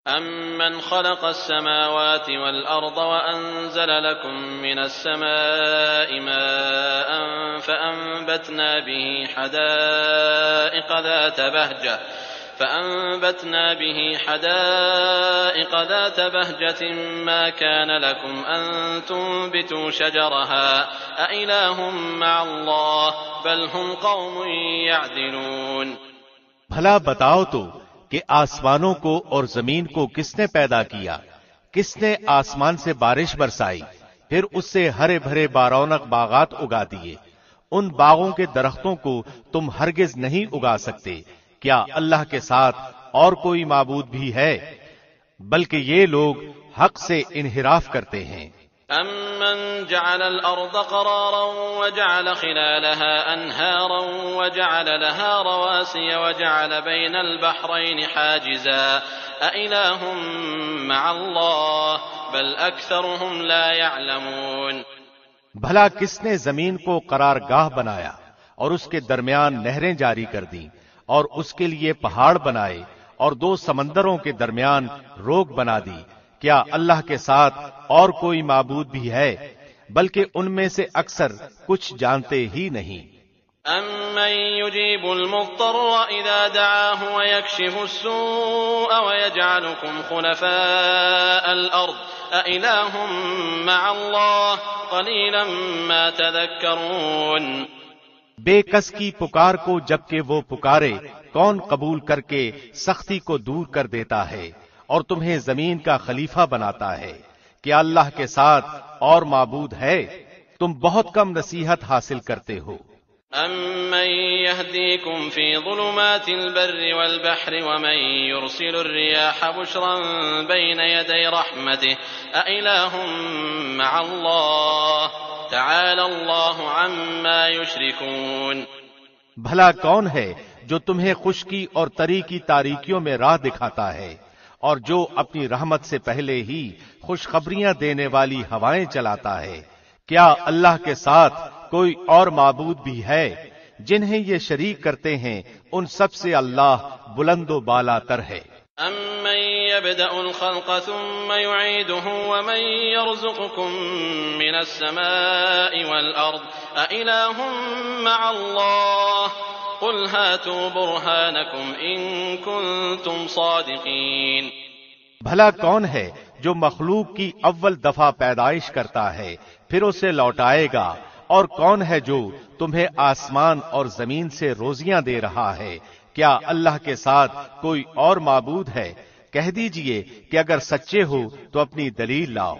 أَمَّنْ خَلَقَ السَّمَاوَاتِ وَالْأَرْضَ وَأَنزَلَ لَكُم مِّنَ السَّمَاءِ مَاءً فَأَنبَتْنَا به حدائق ذات بهجة ما كان لكم أن تنبتوا شجرها أإله مع الله بل هم قوم يعدلون۔ بھلا بتاؤ تو کہ آسمانوں کو اور زمین کو کس نے پیدا کیا؟ کس نے آسمان سے بارش برسائی، پھر اس سے ہرے بھرے بارونق باغات اگا دیے؟ ان باغوں کے درختوں کو تم ہرگز نہیں اگا سکتے۔ کیا اللہ کے ساتھ اور کوئی معبود بھی ہے؟ بلکہ یہ لوگ حق سے انحراف کرتے ہیں۔ أَمَّنْ جَعَلَ الْأَرْضَ قَرَارًا وَجَعَلَ خِلَالَهَا أَنْهَارًا وَجَعَلَ لَهَا رَوَاسِيَ وَجَعَلَ بَيْنَ الْبَحْرَيْنِ حَاجِزًا أَإِلَٰهٌ مَّعَ اللَّهِ بَلْ أَكْثَرُهُمْ لَا يَعْلَمُونَ۔ بھلا کس نے زمین کو قرارگاہ بنایا اور اس کے درمیان نہریں جاری کر دیں اور اس کے لیے پہاڑ بنائے اور دو سمندروں کے درمیان روک بنا دی؟ کیا اللہ کے ساتھ اور کوئی معبود بھی ہے؟ بلکہ ان میں سے اکثر کچھ جانتے ہی نہیں۔ أَمَّن يُجِيبُ الْمُضْطَرَّ إِذَا دَعَاهُ وَيَكْشِفُ السُّوءَ وَيَجْعَلُكُمْ خُلَفَاءَ الْأَرْضِ أَإِلَٰهٌ مَّعَ اللَّهِ قَلِيلًا مَّا تَذَكَّرُونَ۔ بے کس کی پکار کو جبکہ وہ پکارے کون قبول کر کے سختی کو دور کر دیتا ہے اور تمہیں زمین کا خلیفہ بناتا ہے؟ کیا اللہ کے ساتھ اور معبود ہے؟ تم بہت کم نصیحت حاصل کرتے ہو۔ أَمَّن يَهْدِيكُمْ فِي ظُلُمَاتِ الْبَرِّ وَالْبَحْرِ وَمَن يُرْسِلُ الرِّيَاحَ بُشْرًا بَيْنَ يَدَيْ رَحْمَتِهِ أَإِلَٰهٌ مَّعَ اللَّهِ تَعَالَى اللَّهُ عَمَّا يُشْرِكُونَ۔ بھلا کون ہے جو تمہیں خشکی اور تری کی تاریکیوں میں راہ دکھاتا ہے اور جو اپنی رحمت سے پہلے ہی خوشخبریاں دینے والی ہوائیں چلاتا ہے؟ کیا اللہ کے ساتھ کوئی اور معبود بھی ہے؟ جنہیں یہ شریک کرتے ہیں ان سب سے اللہ بلند و بالا تر ہے۔ أَمَّن يَبْدَأُ الْخَلْقَ ثُمَّ يُعِيدُهُ وَمَن يَرْزُقُكُم مِّنَ السَّمَاءِ وَالْأَرْضِ أَإِلَٰهٌ مَّعَ اللَّهِ قُلْ هَاتُوا بُرْهَانَكُمْ إِن كُنتُمْ صَادِقِينَ۔ بھلا کون ہے جو مخلوق کی اول دفعہ پیدائش کرتا ہے پھر اسے لوٹائے گا؟ اور کون ہے جو تمہیں آسمان اور زمین سے روزیاں دے رہا ہے؟ کیا اللہ کے ساتھ کوئی اور معبود ہے؟ کہہ دیجئے کہ اگر سچے ہو تو اپنی دلیل لاؤ۔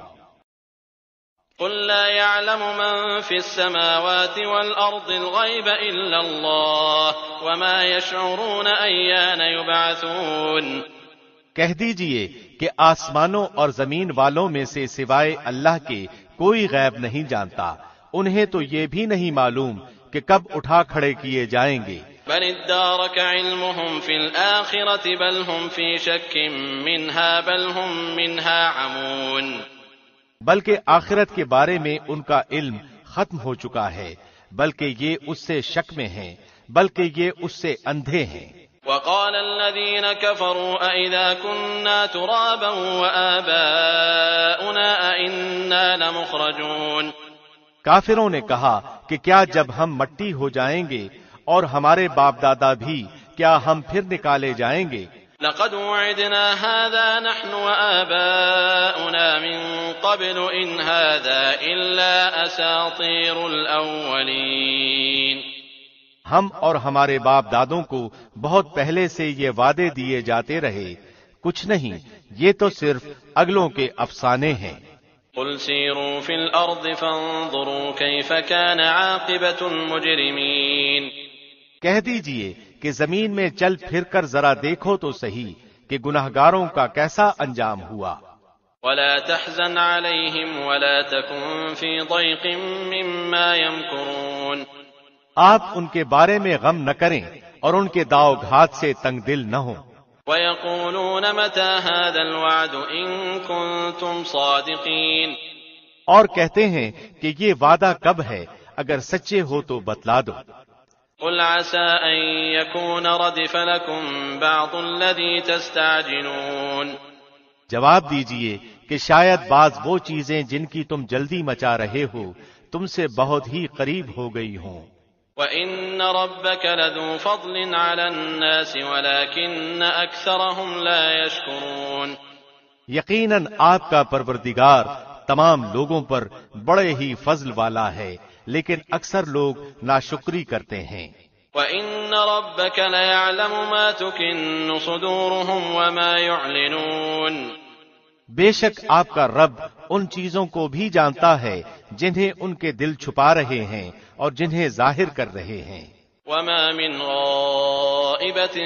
قُل لَّا يَعْلَمُ مَن فِي السَّمَاوَاتِ وَالْأَرْضِ الْغَيْبَ إِلَّا اللَّهُ وَمَا يَشْعُرُونَ أَيَّانَ يُبْعَثُونَ۔ کہہ دیجئے کہ آسمانوں اور زمین والوں میں سے سوائے اللہ کے کوئی غیب نہیں جانتا، انہیں تو یہ بھی نہیں معلوم کہ کب اٹھا کھڑے کیے جائیں گے۔ بل ادارك علمهم في الآخرة بل هم في شك منها بل هم منها عمون۔ بلکہ آخرت کے بارے میں ان کا علم ختم ہو چکا ہے، بلکہ یہ اس سے شک میں ہیں، بلکہ یہ اس سے اندھے ہیں۔ وقال الذين كفروا أئذا كنا ترابا وآباؤنا أئنا لمخرجون۔ کافروں نے کہا کہ کیا جب ہم مٹی ہو جائیں گے اور ہمارے باپ دادا بھی، کیا ہم پھر نکالے جائیں گے؟ لقد وعدنا هذا نحن وآباؤنا من قبل إن هذا إلا أساطير الأولين۔ ہم اور ہمارے باپ دادوں کو بہت پہلے سے یہ وعدے دیے جاتے رہے، کچھ نہیں، یہ تو صرف اگلوں کے افسانے ہیں۔ قل سيروا في الأرض فانظروا كيف كان عاقبة المجرمين۔ کہہ دیجئے کہ زمین میں چل پھر کر ذرا دیکھو تو صحیح کہ گناہگاروں کا کیسا انجام ہوا۔ ولا تحزن عليهم ولا تكن في ضيق مما يمكرون۔ آپ ان کے بارے میں غم نہ کریں اور ان کے داؤ گھات سے تنگ دل نہ ہوں۔ وَيَقُولُونَ مَتَى هَذَا الْوَعْدُ إِن كُنتُمْ صَادِقِينَ۔ اور کہتے ہیں کہ یہ وعدہ کب ہے، اگر سچے ہو تو بتلا دو۔ قُلْ عَسَىٰ أَن يَكُونَ رَدِفَ لَكُم بَعْضُ الَّذِي تَسْتَعْجِلُونَ۔ جواب دیجئے کہ شاید بعض وہ چیزیں جن کی تم جلدی مچا رہے ہو تم سے بہت ہی قریب ہو گئی ہوں۔ وَإِنَّ رَبَّكَ لَذُو فَضْلٍ عَلَى النَّاسِ وَلَكِنَّ أَكْثَرَهُمْ لَا يَشْكُرُونَ۔ یقیناً آپ کا پروردگار تمام لوگوں پر بڑے ہی فضل والا ہے، لیکن اکثر لوگ ناشکری کرتے ہیں۔ وَإِنَّ رَبَّكَ لَيَعْلَمُ مَا تُكِنُّ صُدُورُهُمْ وَمَا يُعْلِنُونَ۔ بے شک آپ کا رب ان چیزوں کو بھی جانتا ہے جنہیں ان کے دل چھپا رہے ہیں اور جنہیں ظاہر کر رہے ہیں۔ وَمَا مِنْ غَائِبَةٍ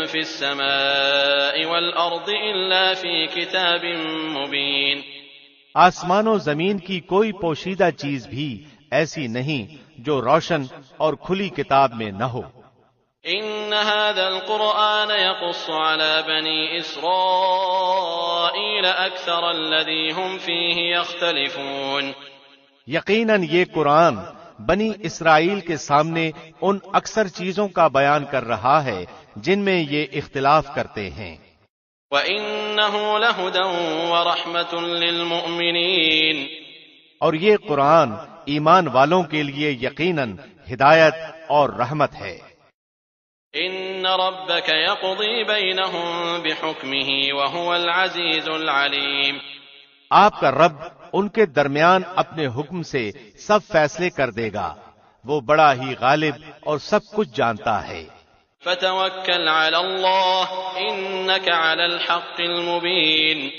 فِي السَّمَاءِ وَالْأَرْضِ إِلَّا فِي كِتَابٍ مُبِينٍ۔ آسمان و زمین کی کوئی پوشیدہ چیز بھی ایسی نہیں جو روشن اور کھلی کتاب میں نہ ہو۔ إِنَّ هَذَا الْقُرْآنَ يَقُصُّ عَلَى بَنِي إِسْرَائِيلَ أَكْثَرَ الَّذِي هُمْ فِيهِ يَخْتَلِفُونَ۔ یقیناً یہ قرآن بنی اسرائیل کے سامنے ان اکثر چیزوں کا بیان کر رہا ہے جن میں یہ اختلاف کرتے ہیں۔ وَإِنَّهُ لَهُدًى وَرَحْمَةٌ لِّلْمُؤْمِنِينَ۔ اور یہ قرآن ایمان والوں کے لیے یقیناً ہدایت اور رحمت ہے۔ إِنَّ رَبَّكَ يَقْضِي بَيْنَهُم بِحُكْمِهِ وَهُوَ الْعَزِيزُ الْعَلِيمُ۔ آپ کا رب ان کے درمیان اپنے حکم سے سب فیصلے کر دے گا، وہ بڑا ہی غالب اور سب کچھ جانتا ہے۔ فَتَوَكَّلْ عَلَى اللَّهِ إِنَّكَ عَلَى الْحَقِّ الْمُبِينِ۔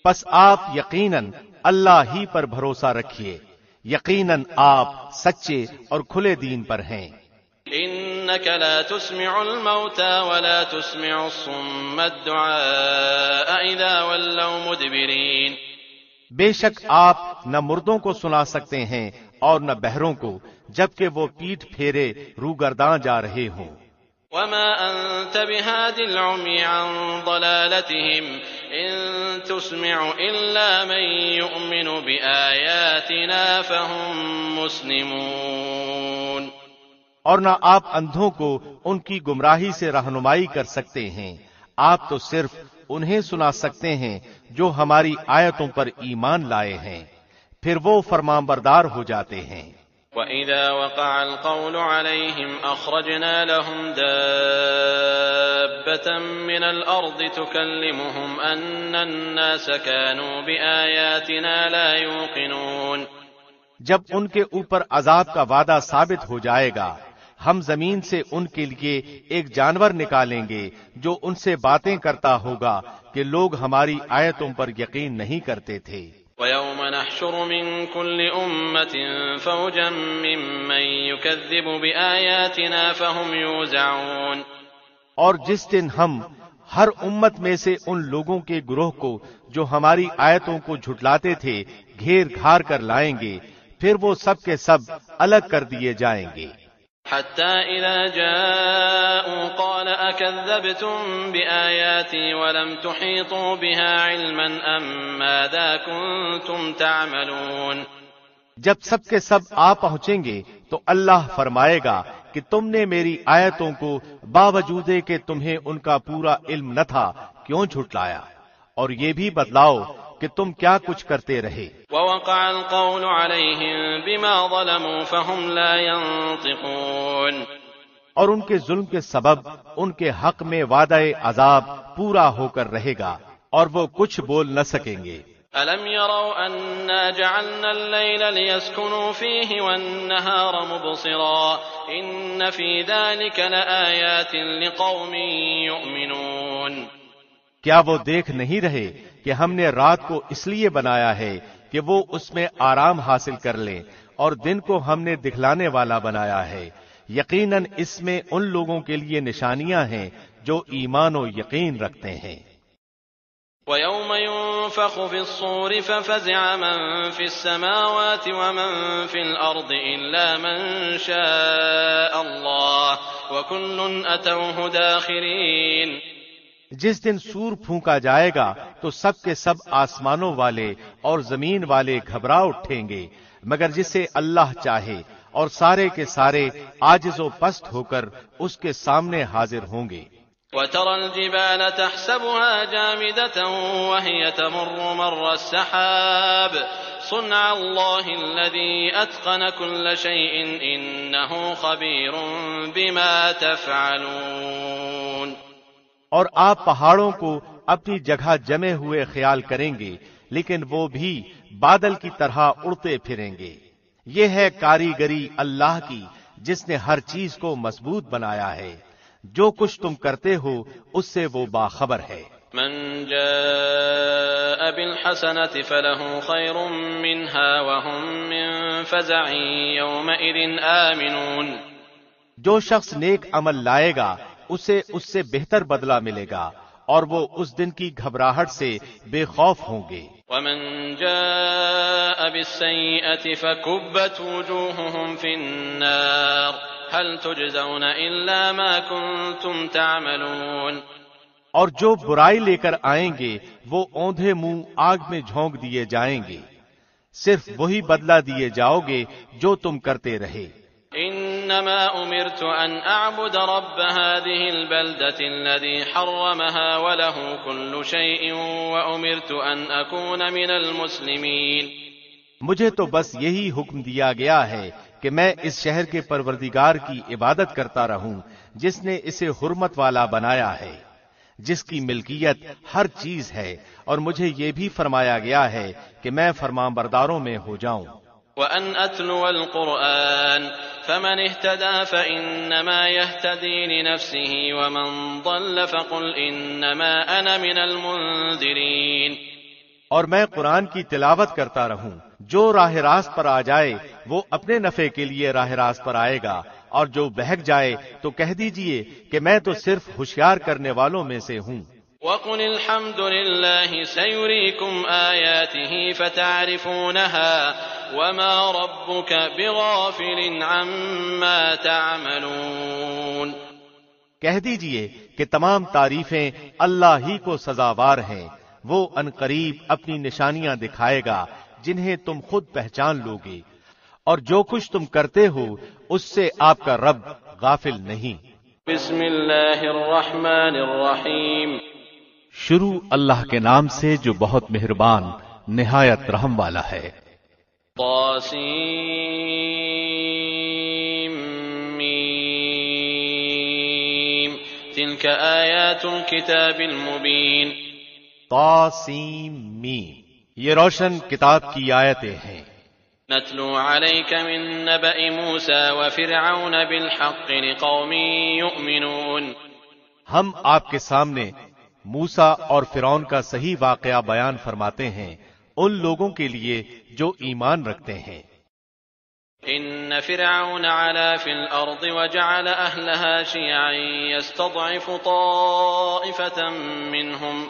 پس آپ یقیناً اللہ ہی پر بھروسہ رکھیے، یقیناً آپ سچے اور کھلے دین پر ہیں۔ إِنَّكَ لَا تُسْمِعُ الْمَوْتَى وَلَا تُسْمِعُ الصُّمَّ الدُّعَاءَ إِذَا وَلَّوْا مُدْبِرِينَ۔ بے شک آپ نہ مردوں کو سنا سکتے ہیں اور نہ بہروں کو، جبکہ وہ پیٹھ پھیرے روگرداں جا رہے ہوں۔ وَمَا أَنتَ بِهَادِ الْعُمْيِ عَن ضَلَالَتِهِمْ إِن تُسْمِعُ إِلَّا مَن يُؤْمِنُ بِآيَاتِنَا فَهُم مُسْلِمُونَ۔ اور نہ آپ اندھوں کو ان کی گمراہی سے رہنمائی کر سکتے ہیں، آپ تو صرف انہیں سنا سکتے ہیں جو ہماری آیتوں پر ایمان لائے ہیں، پھر وہ فرمانبردار ہو جاتے ہیں۔ وَإِذَا وَقَعَ الْقَوْلُ عَلَيْهِمْ أَخْرَجْنَا لَهُمْ دَابَّةً مِّنَ الْأَرْضِ تُكَلِّمُهُمْ أَنَّ النَّاسَ كَانُوا بِآيَاتِنَا لَا يُوقِنُونَ۔ جب ان کے اوپر عذاب کا وعدہ ثابت ہو جائے گا، ہم زمین سے ان کے لیے ایک جانور نکالیں گے جو ان سے باتیں کرتا ہوگا کہ لوگ ہماری آیتوں پر یقین نہیں کرتے تھے۔ وَيَوْمَ نَحْشُرُ مِن كُلِّ أُمَّةٍ فَوْجًا مِّمَّن يُكَذِّبُ بِآيَاتِنَا فَهُمْ يُوزَعُونَ۔ اور جس دن ہم ہر امت میں سے ان لوگوں کے گروہ کو جو ہماری آیتوں کو جھٹلاتے تھے گھیر گھار کر لائیں گے، پھر وہ سب کے سب الگ کر دیے جائیں گے۔ حَتَّى إِذَا جَاءُوا قَالَ أَكَذَّبْتُم بِآيَاتِي وَلَمْ تُحِيطُوا بِهَا عِلْمًا أَم مَّاذَا كُنتُمْ تَعْمَلُونَ۔ جب سب کے سب آ پہنچیں گے تو اللہ فرمائے گا کہ تم نے میری آیتوں کو باوجود کہ تمہیں ان کا پورا علم نہ تھا کیوں جھٹلایا، اور یہ بھی بتلاؤ کہ تم کیا کچھ کرتے رہے۔ وَوَقَعَ الْقَوْلُ عَلَيْهِمْ بِمَا ظَلَمُوا فَهُمْ لَا يَنطِقُونَ۔ اور ان کے ظلم کے سبب ان کے حق میں وعدہ عذاب پورا ہو کر رہے گا اور وہ کچھ بول نہ سکیں گے۔ أَلَمْ يَرَوْا أَنَّا جَعَلْنَا اللَّيْلَ لِيَسْكُنُوا فِيهِ وَالنَّهَارَ مُبْصِرًا إِنَّ فِي ذَلِكَ لَآيَاتٍ لِقَوْمٍ يُؤْمِنُونَ۔ کیا وہ دیکھ نہیں رہے کہ ہم نے رات کو اس لیے بنایا ہے کہ وہ اس میں آرام حاصل کر لیں، اور دن کو ہم نے دکھلانے والا بنایا ہے؟ یقیناً اس میں ان لوگوں کے لیے نشانیاں ہیں جو ایمان و یقین رکھتے ہیں۔ وَيَوْمَ يُنفَخُ فِي الصُّورِ فَفَزِعَ مَن فِي السَّمَاوَاتِ وَمَن فِي الْأَرْضِ إِلَّا مَن شَاءَ اللَّهُ وَكُلٌّ أَتَوْهُ دَاخِرِينَ۔ جس دن سور پھونکا جائے گا تو سب کے سب آسمانوں والے اور زمین والے گھبرا اٹھیں گے، مگر جسے اللہ چاہے، اور سارے کے سارے عاجز و پست ہو کر اس کے سامنے حاضر ہوں گے۔ وترى الجبال تحسبها جامدة وهي تمر مر السحاب صنع الله الذي أتقن كل شيء إنه خبير بما تفعلون۔ اور آپ پہاڑوں کو اپنی جگہ جمے ہوئے خیال کریں گے لیکن وہ بھی بادل کی طرح اڑتے پھریں گے۔ یہ ہے کاریگری اللہ کی جس نے ہر چیز کو مضبوط بنایا ہے، جو کچھ تم کرتے ہو اس سے وہ باخبر ہے۔ من جاء بالحسنة فله خير منها وهم من فزع يومئذ آمنون۔ جو شخص نیک عمل لائے گا اسے اس سے بہتر بدلہ ملے گا اور وہ اس دن کی گھبراہٹ سے بے خوف ہوں گے۔ ومن جاء بالسيئة فكبت وجوههم في النار هل تجزون إلا ما كنتم تعملون۔ اور جو برائی لے کر آئیں گے وہ اوندھے منہ آگ میں جھونک دیے جائیں گے، صرف وہی بدلہ دیے جاؤ گے جو تم کرتے رہے۔ انما امرت ان اعبد رب هذه البلدة الذي حرمها وله كل شيء وامرت ان اكون من المسلمين۔ مجھے تو بس یہی حکم دیا گیا ہے کہ میں اس شہر کے پروردگار کی عبادت کرتا رہوں جس نے اسے حرمت والا بنایا ہے، جس کی ملکیت ہر چیز ہے، اور مجھے یہ بھی فرمایا گیا ہے کہ میں فرمانبرداروں میں ہو جاؤں۔ وَأَنْ أَتْلُوَ الْقُرْآنَ فَمَنِ اهْتَدَى فَإِنَّمَا يَهْتَدِي لِنَفْسِهِ وَمَنْ ضَلَّ فَقُلْ إِنَّمَا أَنَا مِنَ الْمُنذِرِينَ۔ اور میں قرآن کی تلاوت کرتا رہوں، جو راہ راست پر آ جائے وہ اپنے نفع کے لیے راہ راست پر آئے گا، اور جو بہک جائے تو کہہ دیجئے کہ میں تو صرف ہوشیار کرنے والوں میں سے ہوں۔ وَقُلِ الْحَمْدُ لِلَّهِ سَيُرِيكُمْ آيَاتِهِ فَتَعْرِفُونَهَا وَمَا رَبُّكَ بِغَافِلٍ عَمَّا تَعْمَلُونَ۔ کہہ دیجئے کہ تمام تعریفیں اللہ ہی کو سزاوار ہیں، وہ عنقریب اپنی نشانیاں دکھائے گا جنہیں تم خود پہچان لوگے، اور جو کچھ تم کرتے ہو اس سے آپ کا رب غافل نہیں۔ بسم اللہ الرحمن الرحیم۔ شروع اللہ کے نام سے جو بہت مہربان نہایت رحم والا ہے۔ طاسیم تلک آیات الکتاب المبین۔ طاسیم میم، یہ روشن کتاب کی آیتیں ہیں۔ نتلو علیک من نبأ موسیٰ وفرعون بالحق لقوم یؤمنون۔ ہم آپ کے سامنے موسیٰ اور فرعون کا صحیح واقعہ بیان فرماتے ہیں ان لوگوں کے لیے جو ایمان رکھتے ہیں۔ ان فرعون علا فی الارض وجعل اہلها شیعا يستضعف طائفة منهم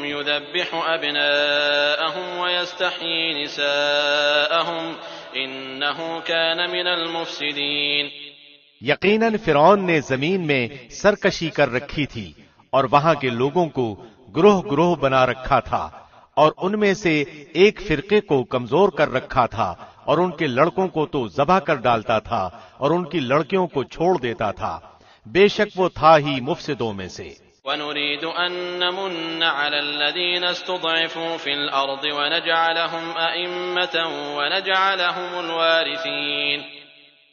يذبح أبناءهم ويستحيي نساءهم إنه كان من المفسدين۔ یقیناً فرعون نے زمین میں سرکشی کر رکھی تھی اور وہاں کے لوگوں کو گروہ گروہ بنا رکھا تھا، اور ان میں سے ایک فرقے کو کمزور کر رکھا تھا، اور ان کے لڑکوں کو تو ذبح کر ڈالتا تھا اور ان کی لڑکیوں کو چھوڑ دیتا تھا، بے شک وہ تھا ہی مفسدوں میں سے۔ وَنُرِيدُ أَن نَّمُنَّ عَلَى الَّذِينَ اسْتُضْعِفُوا فِي الْأَرْضِ وَنَجْعَلَهُمْ أَئِمَّةً وَنَجْعَلَهُمُ الْوَارِثِينَ۔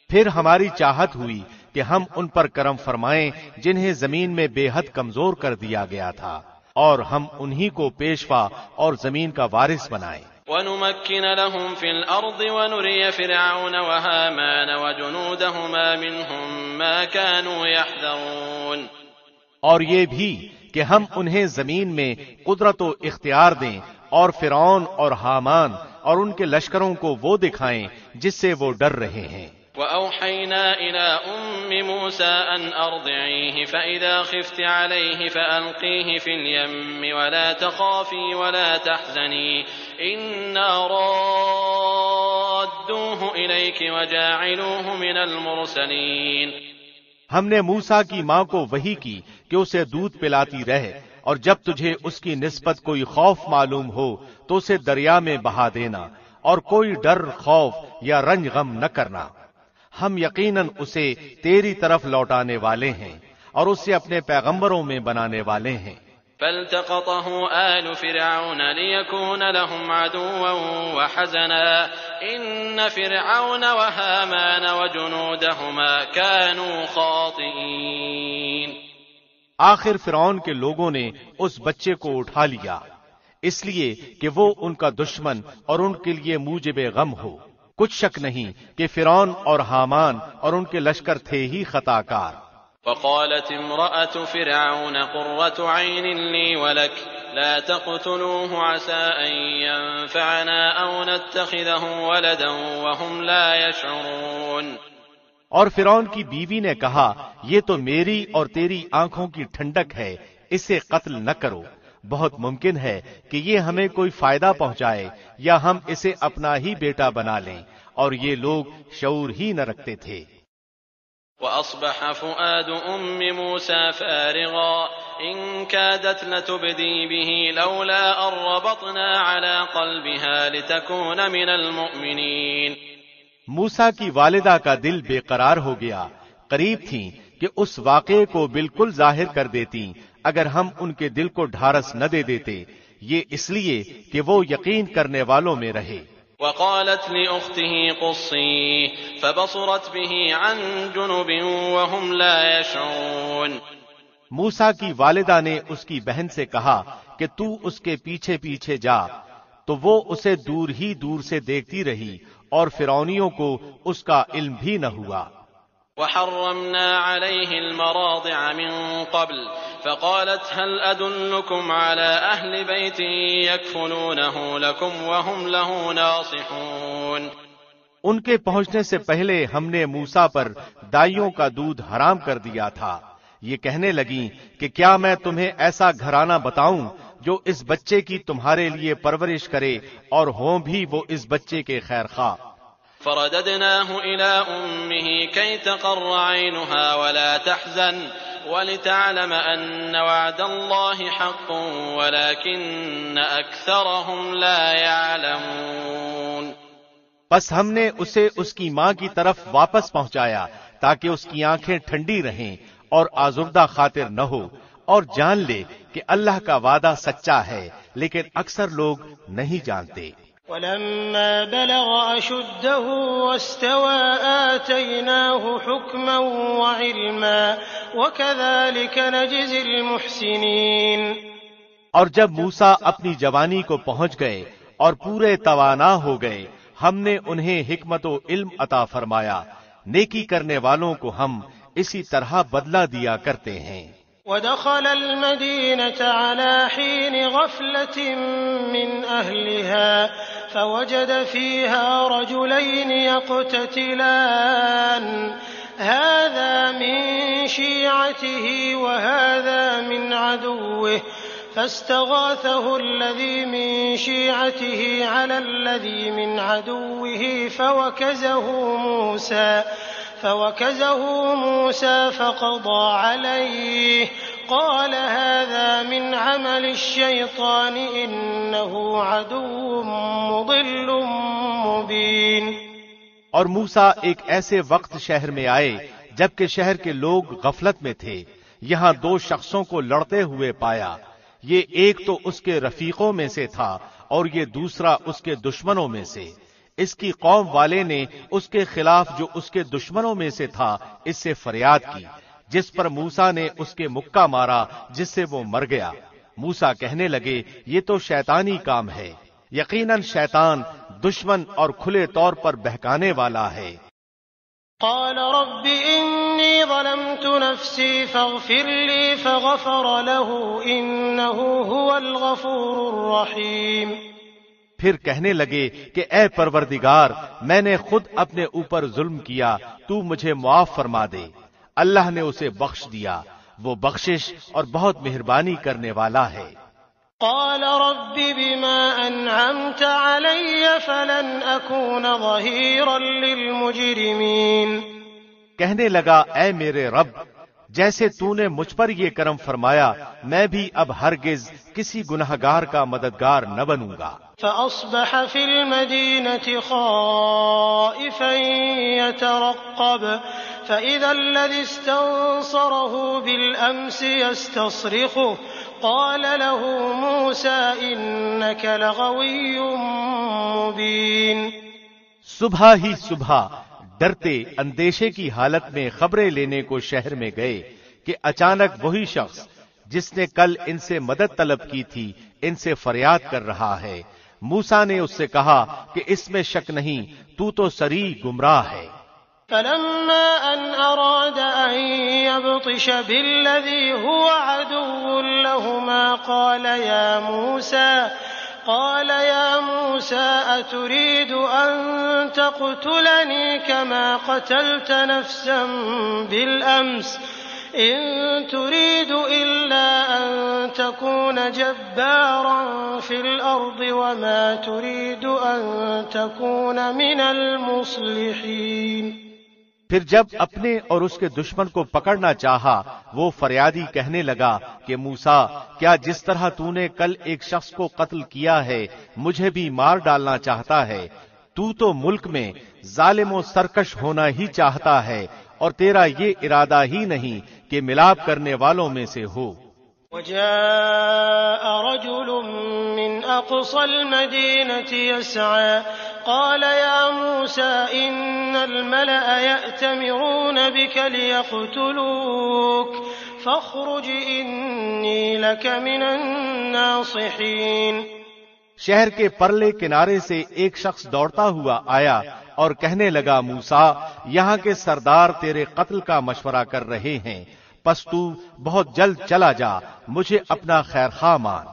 پھر ہماری چاہت ہوئی کہ ہم ان پر کرم فرمائیں جنہیں زمین میں بے حد کمزور کر دیا گیا تھا، اور ہم انہی کو پیشوا اور زمین کا وارث بنائیں۔ وَنُمَكِّنَ لَهُمْ فِي الْأَرْضِ وَنُرِيَ فِرْعَوْنَ وَهَامَانَ وَجُنُودَهُمَا مِنْهُمْ مَا كَانُوا يَحْذَرُونَ۔ اور یہ بھی کہ ہم انہیں زمین میں قدرت و اختیار دیں، اور فرعون اور حامان اور ان کے لشکروں کو وہ دکھائیں جس سے وہ ڈر رہے ہیں۔ وَأَوْحَيْنَا إِلَىٰ أُمِّ مُوسَىٰ أَنْ أَرْضِعِيهِ فَإِذَا خِفْتِ عَلَيْهِ فَأَلْقِيهِ فِي الْيَمِّ وَلَا تَخَافِي وَلَا تَحْزَنِي إِنَّا رَادُّوهُ إِلَيْكِ وَجَاعِلُوهُ مِنَ الْمُرْسَلِينَ۔ ہم نے موسیٰ کی ماں کو وحی کی کہ اسے دودھ پلاتی رہے، اور جب تجھے اس کی نسبت کوئی خوف معلوم ہو تو اسے دریا میں بہا دینا، اور کوئی ڈر خوف یا رنج غم نہ کرنا، ہم یقیناً اسے تیری طرف لوٹانے والے ہیں اور اسے اپنے پیغمبروں میں بنانے والے ہیں۔ فالتقطه آل فرعون ليكون لهم عدوا وحزنا إن فرعون وهامان وجنودهما كانوا خاطئين۔ آخر فرعون کے لوگوں نے اس بچے کو اٹھا لیا اس لیے کہ وہ ان کا دشمن اور ان کے لیے موجب غم ہو۔ کچھ شک نہیں کہ فرعون اور حامان اور ان کے لشکر تھے ہی خطا کار۔ وقالت امرأة فرعون قرة عين لي ولك لا تقتلوه عسى أن ينفعنا أو نتخذه ولدا وهم لا يشعرون۔ اور فرعون کی بیوی نے کہا یہ تو میری اور تیری آنکھوں کی ٹھنڈک ہے، اسے قتل نہ کرو، بہت ممکن ہے کہ یہ ہمیں کوئی فائدہ پہنچائے یا ہم اسے اپنا ہی بیٹا بنا لیں، اور یہ لوگ شعور ہی نہ رکھتے تھے۔ وأصبح فؤاد أم موسى فارغا إن كادت لتبدي به لولا أن ربطنا على قلبها لتكون من المؤمنين۔ موسیٰ کی والدہ کا دل بے قرار ہو گیا، قریب تھیں کہ اس واقعے کو بالکل ظاہر کر دیتی اگر ہم ان کے دل کو ڈھارس نہ دے دیتے، یہ اس لیے کہ وہ یقین کرنے والوں میں رہے۔ وقالت لأخته قصيه فبصرت به عن جنب وهم لا يشعرون۔ موسیٰ کی والدہ نے اس کی بہن سے کہا کہ تو اس کے پیچھے پیچھے جا، تو وہ اسے دور ہی دور سے دیکھتی رہی اور فرعونیوں کو اس کا علم بھی نہ ہوا۔ وحرمنا عليه المراضع من قبل فقالت هل أدلكم على أهل بيت يكفلونه لكم وهم له ناصحون۔ ان کے پہنچنے سے پہلے ہم نے موسیٰ پر دائیوں کا دودھ حرام کر دیا تھا۔ یہ کہنے لگیں کہ کیا میں تمہیں ایسا گھرانہ بتاؤں جو اس بچے کی تمہارے لیے پرورش کرے اور ہوں بھی وہ اس بچے کے خیر خواہ۔ فرددناه إلى أمه كي تقر عينها ولا تحزن ولتعلم أن وعد الله حق ولكن أكثرهم لا يعلمون۔ بس ہم نے اسے اس کی ماں کی طرف واپس پہنچایا تاکہ اس کی آنکھیں ٹھنڈی رہیں اور آزردہ خاطر نہ ہو، اور جان لے کہ اللہ کا وعدہ سچا ہے، لیکن اکثر لوگ نہیں جانتے۔ ولما بلغ أشده واستوى آتيناه حكما وعلما وكذلك نجزي المحسنين۔ اور جب موسیٰ اپنی جوانی کو پہنچ گئے اور پورے توانا ہو گئے، ہم نے انہیں حکمت و علم عطا فرمایا، نیکی کرنے والوں کو ہم اسی طرح بدلہ دیا کرتے ہیں۔ ودخل المدينة على حين غفلة من أهلها فوجد فيها رجلين يقتتلان هذا من شيعته وهذا من عدوه فاستغاثه الذي من شيعته على الذي من عدوه فوكزه موسى فقضى عليه قال هذا من عمل الشيطان إنه عدو مضل مبين۔ اور موسیٰ ایک ایسے وقت شہر میں آئے جبکہ شہر کے لوگ غفلت میں تھے، یہاں دو شخصوں کو لڑتے ہوئے پایا، یہ ایک تو اس کے رفیقوں میں سے تھا اور یہ دوسرا اس کے دشمنوں میں سے۔ اس کی قوم والے نے اس کے خلاف جو اس کے دشمنوں میں سے تھا اس سے فریاد کی، جس پر موسیٰ نے اس کے مکہ مارا جس سے وہ مر گیا۔ موسیٰ کہنے لگے یہ تو شیطانی کام ہے، یقیناً شیطان دشمن اور کھلے طور پر بہکانے والا ہے۔ قال رب إني ظلمت نفسي فاغفر لي فغفر له إنه هو الغفور الرحيم۔ پھر کہنے لگے کہ اے پروردگار میں نے خود اپنے اوپر ظلم کیا، تو مجھے معاف فرما دے۔ اللہ نے اسے بخش دیا، وہ بخشش اور بہت مہربانی کرنے والا ہے۔ قال رب بما أنعمت علي فلن أكون ظهيرا للمجرمين۔ کہنے لگا اے میرے رب جیسے تو نے مجھ پر یہ کرم فرمایا میں بھی اب ہرگز کسی گنہگار کا مددگار نہ بنوں گا۔ فأصبح في المدينة خائفا يترقب فإذا الذي استنصره بالأمس يستصرخه قال له موسى إنك لغوي مبين۔ صبح ہی صبح ڈرتے اندیشے کی حالت میں خبریں لینے کو شہر میں گئے کہ اچانک وہی شخص جس نے کل ان سے مدد طلب کی تھی ان سے فریاد کر رہا ہے۔ موسیٰ نے اس سے کہا کہ اس میں شک نہیں تو صریح گمراہ ہے۔ فلما أن أراد أن يبطش بالذي هو عدو لهما قال يا موسى أتريد أن تقتلني كما قتلت نفسا بالأمس إن تريد إلا أن تكون جبارا في الأرض وما تريد أن تكون من المصلحين۔ پھر جب اپنے اور اس کے دشمن کو پکڑنا چاہا وہ فریادی کہنے لگا کہ موسیٰ کیا جس طرح تو نے کل ایک شخص کو قتل کیا ہے مجھے بھی مار ڈالنا چاہتا ہے؟ تو ملک میں ظالم و سرکش ہونا ہی چاہتا ہے اور تیرا یہ ارادہ ہی نہیں کہ ملاپ کرنے والوں میں سے ہو۔ وجاء رجل من أقصى المدينة يسعى قال يا موسى إن الملأ يأتمرون بك ليقتلوك فاخرج إني لك من الناصحين۔ شہر کے پرلے کنارے سے ایک شخص دوڑتا ہوا آیا اور کہنے لگا موسیٰ یہاں کے سردار تیرے قتل کا مشورہ کر رہے ہیں پس تو بہت جلد چلا جا مجھے اپنا خیر خواہ مان۔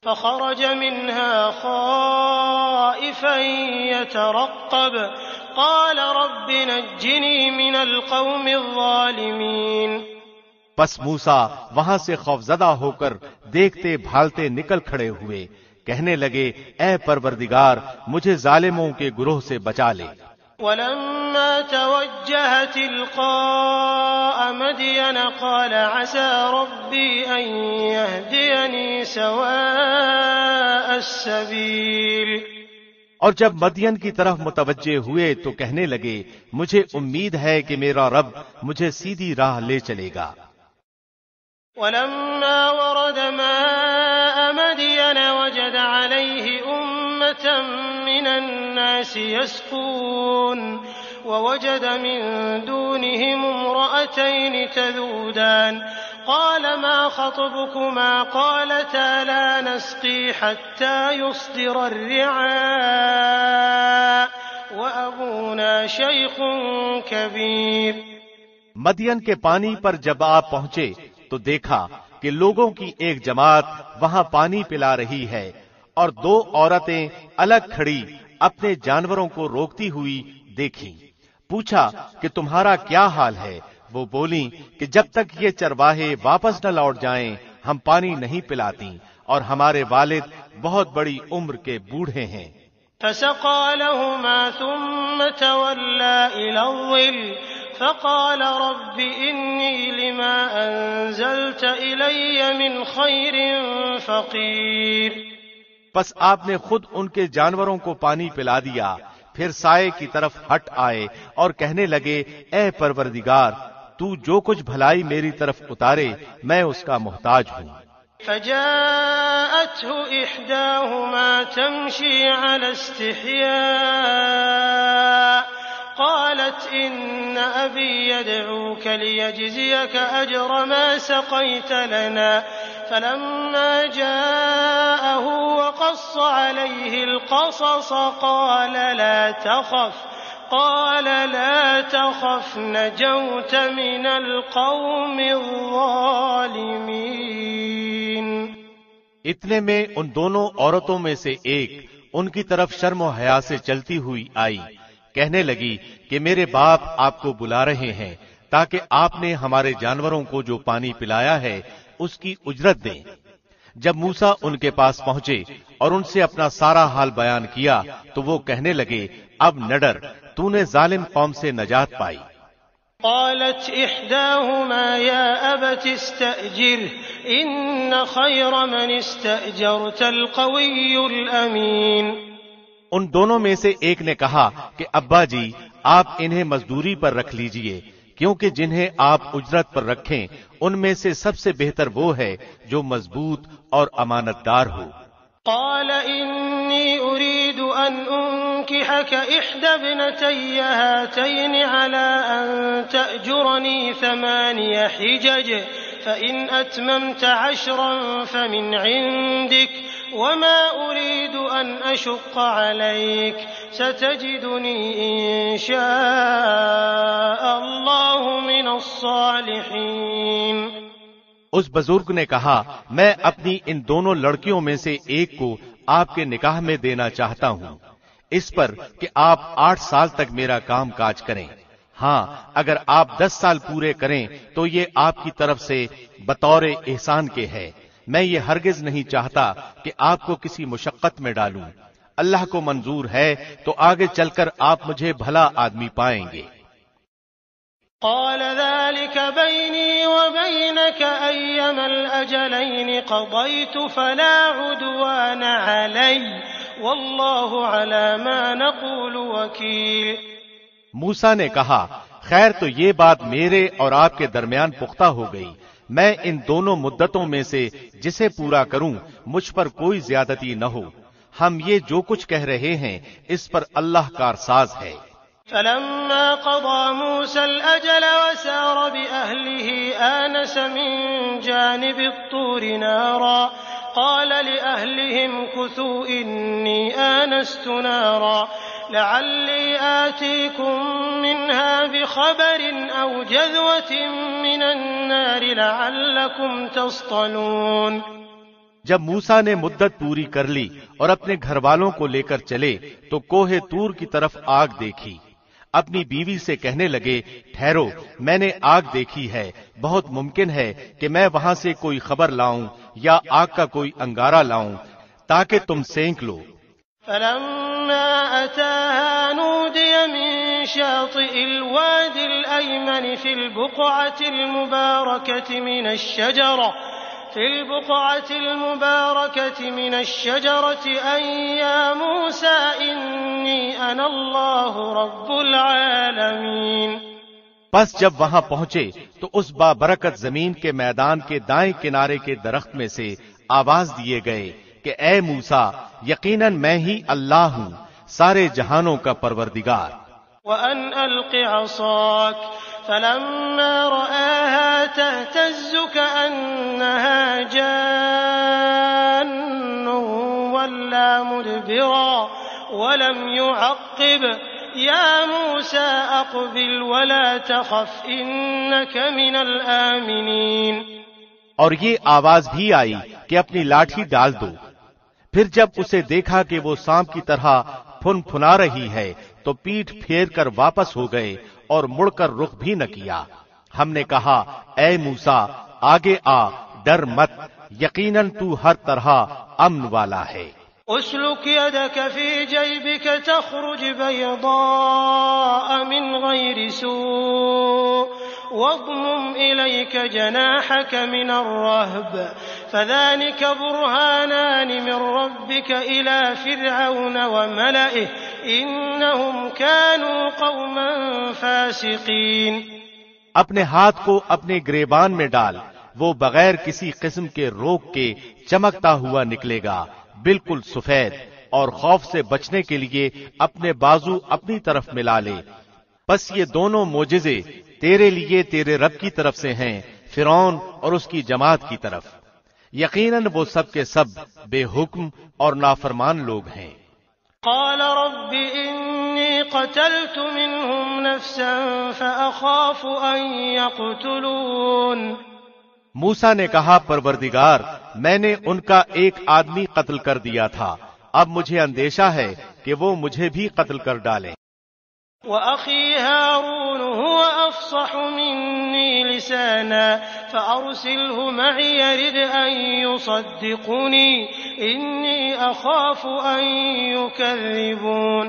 فخرج منها خائفا يترقب قال رب نجني من القوم الظالمين۔ پس موسیٰ وہاں سے خوفزدہ ہو کر دیکھتے بھالتے نکل کھڑے ہوئے کہنے لگے اے پروردگار مجھے ظالموں کے گروہ سے بچا لے۔ ولما توجه تلقاء مدين قال عسى ربي أن يهديني سواء السبيل۔ اور جب مدین کی طرف متوجہ ہوئے تو کہنے لگے مجھے امید ہے کہ میرا رب مجھے سیدھی راہ لے چلے گا۔ ولما ورد ماء مدين وجد عليه أمة من الناس يسقون ووجد من دونهم امرأتين تذودان قال ما خطبكما قالتا لا نسقي حتى يصدر الرعاء وأبونا شيخ كبير۔ مدین کے پانی پر جب آپ پہنچے تو دیکھا کہ لوگوں کی ایک جماعت وہاں پانی پلا رہی ہے اور دو عورتیں الگ کھڑی اپنے جانوروں کو روکتی ہوئی دیکھی۔ پوچھا کہ تمہارا کیا حال ہے؟ وہ بولیں کہ جب تک یہ چرواہے واپس نہ لوٹ جائیں ہم پانی نہیں پلاتی اور ہمارے والد بہت بڑی عمر کے بوڑھے ہیں۔ فسقى لهما ثم تولى إلى الظل فقال رب إني لما أنزلت إلي من خير فقير۔ پس آپ نے خود ان کے جانوروں کو پانی پلا دیا پھر سائے کی طرف ہٹ آئے اور کہنے لگے اے پروردگار تو جو کچھ بھلائی میری طرف اتارے میں اس کا محتاج ہوں۔ فجاءته إحداهما تمشي على استحياء قالت إن أبي يدعوك ليجزيك أجر ما سقيت لنا فلما جاءه وقص عليه القصص قال لا تخف نجوت من القوم الظالمين۔ اتنے میں ان دونوں عورتوں میں سے ایک ان کی طرف شرم و حیا سے چلتی ہوئی آئی کہنے لگی کہ میرے باپ آپ کو بلا رہے ہیں تاکہ آپ نے ہمارے جانوروں کو جو پانی پلایا ہے اس کی اجرت دیں۔ جب موسیٰ ان کے پاس پہنچے اور ان سے اپنا سارا حال بیان کیا تو وہ کہنے لگے اب نہ ڈر تو نے ظالم قوم سے نجات پائی۔ قالت إحداهما يا أبت استأجره إن خير من استأجرت القوي الأمين۔ ان دونوں میں سے ایک نے کہا کہ ابا جی آپ انہیں مزدوری پر رکھ لیجئے، کیونکہ جنہیں آپ اجرت پر رکھیں ان میں سے سب سے بہتر وہ ہے جو مضبوط اور امانت دار ہو۔ قال إني أريد أن أنكحك إحدى ابنتي هاتين على أن تأجرني 8 حجج فإن أتممت 10 فمن عندك وما أريد أن أشق عليك ستجدني إن شاء الله من الصالحين۔ اس بزرگ نے کہا میں اپنی ان دونوں لڑکیوں میں سے ایک کو آپ کے نکاح میں دینا چاہتا ہوں، اس پر کہ آپ 8 سال تک میرا کام کاج کریں۔ ہاں اگر آپ 10 سال پورے کریں تو یہ آپ کی طرف سے بطور احسان کے ہے، میں یہ ہرگز نہیں چاہتا کہ آپ کو کسی مشقت میں ڈالوں، اللہ کو منظور ہے تو آگے چل کر آپ مجھے بھلا آدمی پائیں گے۔ قال ذلك بيني وبينك أيما الأجلين قضيت فلا عدوان علي والله على ما نقول وكيل۔ موسیٰ نے کہا خیر تو یہ بات میرے اور آپ کے درمیان پختہ ہو گئی، میں ان دونوں مدتوں میں سے جسے پورا کروں مجھ پر کوئی زیادتی نہ ہو، ہم یہ جو کچھ کہہ رہے ہیں اس پر اللہ کارساز ہے۔ فلما قضى موسى الأجل وسار بأهله آنس من جانب الطور نارا قال لأهلهم كثوا إني آنست نارا لعلي آتيكم منها بخبر أو جذوة من النار لعلكم تصطلون۔ جب موسیٰ نے مدت پوری کر لی اور اپنے گھر والوں کو لے کر چلے تو کوہ طور کی طرف آگ دیکھی، اپنی بیوی سے کہنے لگے ٹھہرو میں نے آگ دیکھی ہے، بہت ممکن ہے کہ میں وہاں سے کوئی خبر لاؤں یا آگ کا کوئی انگارہ لاؤں تاکہ تم سینک لو۔ فلما أتاها نودي من شاطئ الوادي الأيمن في البقعة المباركة من الشجرة أن يا موسى إني أنا الله رب العالمين۔ پس جب وہاں پہنچے تو اس بابرکت زمین کے میدان کے دائیں کنارے کے درخت میں سے آواز دیے گئے کہ اے موسیٰ یقیناً میں ہی اللہ ہوں سارے جہانوں کا پروردگار۔ وأن ألق عصاك فلما رآها تهتز كأنها جان ولا مدبرا ولم يعقب يا موسى أقبل ولا تخف إنك من الآمنين۔ اور یہ آواز بھی آئی کہ اپنی لاٹھی ڈال دو، پھر جب اسے دیکھا کہ وہ سانپ کی طرح پھن پھنا رہی ہے تو پیٹھ پھیر کر واپس ہو گئے اور مڑ کر رخ بھی نہ کیا۔ ہم نے کہا اے موسیٰ آگے آ، ڈر مت، یقیناً تو ہر طرح امن والا ہے۔ اسلک يدك في جيبك تخرج بيضاء من غير سوء واضمم إليك جناحك من الرهب فذلك برهانان من ربك إلى فرعون وملئه إنهم كانوا قوما فاسقين۔ اپنے ہاتھ کو اپنے گریبان میں ڈال، وہ بغیر کسی قسم کے روک کے چمکتا ہوا نکلے گا، بالکل سفید، اور خوف سے بچنے کے لیے اپنے بازو اپنی طرف ملا لے۔ پس یہ دونوں معجزے تیرے لیے تیرے رب کی طرف سے ہیں، فرعون اور اس کی جماعت کی طرف، یقیناً وہ سب کے سب بے حکم اور نافرمان لوگ ہیں۔ قال رب إني قتلت منهم نفسا فأخاف أن يقتلون۔ موسیٰ نے کہا پروردگار میں نے ان کا ایک آدمی قتل کر دیا تھا، اب مجھے اندیشہ ہے کہ وہ مجھے بھی قتل کر ڈالیں۔ وأخي هارون هو أفصح مني لسانا فأرسله معي يرد أن يصدقني إني أخاف أن يكذبون۔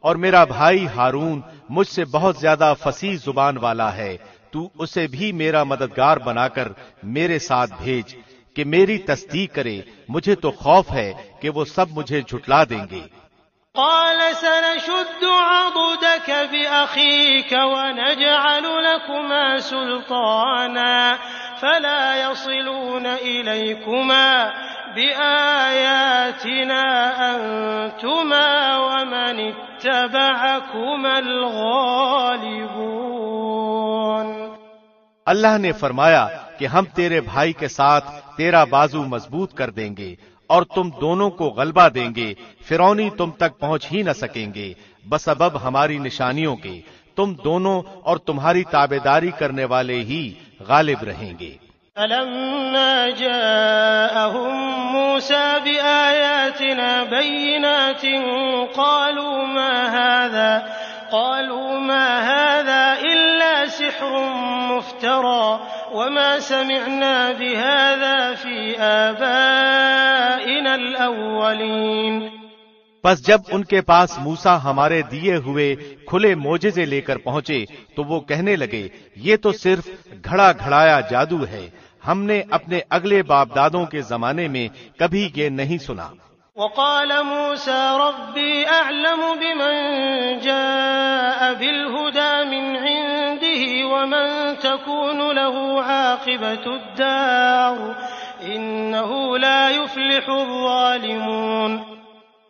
اور میرا بھائی ہارون مجھ سے بہت زیادہ فصیح زبان والا ہے، تو اسے بھی میرا مددگار بنا کر میرے ساتھ بھیج کہ میری تصدیق کرے، مجھے تو خوف ہے کہ وہ سب مجھے جھٹلا دیں گے۔ قال سنشد عضدك بأخيك ونجعل لكما سلطانا فلا يصلون إليكما بآياتنا أنتما ومن اتبعكما الغالبون۔ اللہ نے فرمایا کہ ہم تیرے بھائی کے ساتھ تیرا بازو مضبوط کر دیں گے اور تم دونوں کو غلبہ دیں گے، فرعونی تم تک پہنچ ہی نہ سکیں گے بسبب ہماری نشانیوں کے، تم دونوں اور تمہاری تابعداری کرنے والے ہی غالب رہیں گے۔ فلما جاءهم موسى بآياتنا بينات قالوا ما هذا إلا سحر مفترى وما سمعنا بهذا في آبائنا الأولين۔ پس جب ان کے پاس موسیٰ ہمارے دیے ہوئے کھلے معجزے لے کر پہنچے تو وہ کہنے لگے یہ تو صرف گھڑا گھڑایا جادو ہے، ہم نے اپنے اگلے باپ دادوں کے زمانے میں کبھی یہ نہیں سنا۔ وقال موسى ربي أعلم بمن جاء بالهدى من عنده ومن تكون له عاقبة الدار إنه لا يفلح الظالمون۔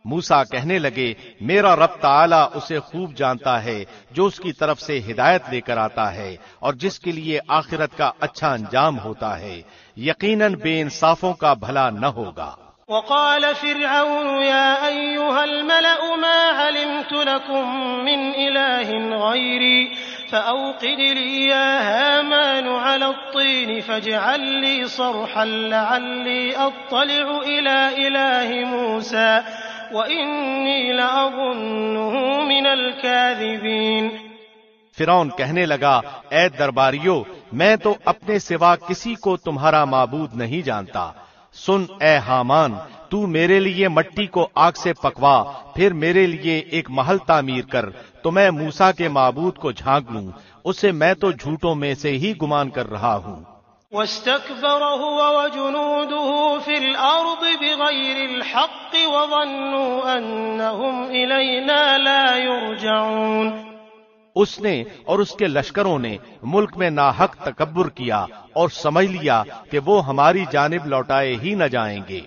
موسیٰ کہنے لگے میرا رب تعالی اسے خوب جانتا ہے جو اس کی طرف سے ہدایت لے کر آتا ہے اور جس کے لیے آخرت کا اچھا انجام ہوتا ہے، یقیناً بے انصافوں کا بھلا نہ ہوگا۔ وقال فرعون يا أيها الملأ ما علمت لكم من إله غيري فأوقد لي يا هامان على الطين فاجعل لي صرحا لعلي أطلع إلى إله موسى وإني لأظنه من الكاذبين۔ فرعون کہنے لگا اے درباریو، میں تو اپنے سوا کسی کو تمہارا معبود نہیں جانتا، سن اے حامان، تو میرے لیے مٹی کو آگ سے پکوا، پھر میرے لیے ایک محل تعمیر کر تو میں موسیٰ کے معبود کو جھانک لوں، اسے میں تو جھوٹوں میں سے ہی گمان کر رہا ہوں۔ واستكبر هو وجنوده في الأرض بغير الحق وظنوا أنهم إلينا لا يرجعون۔ اس نے اور اس کے لشکروں نے ملک میں ناحق تکبر کیا اور سمجھ لیا کہ وہ ہماری جانب لوٹائے ہی نہ جائیں گے۔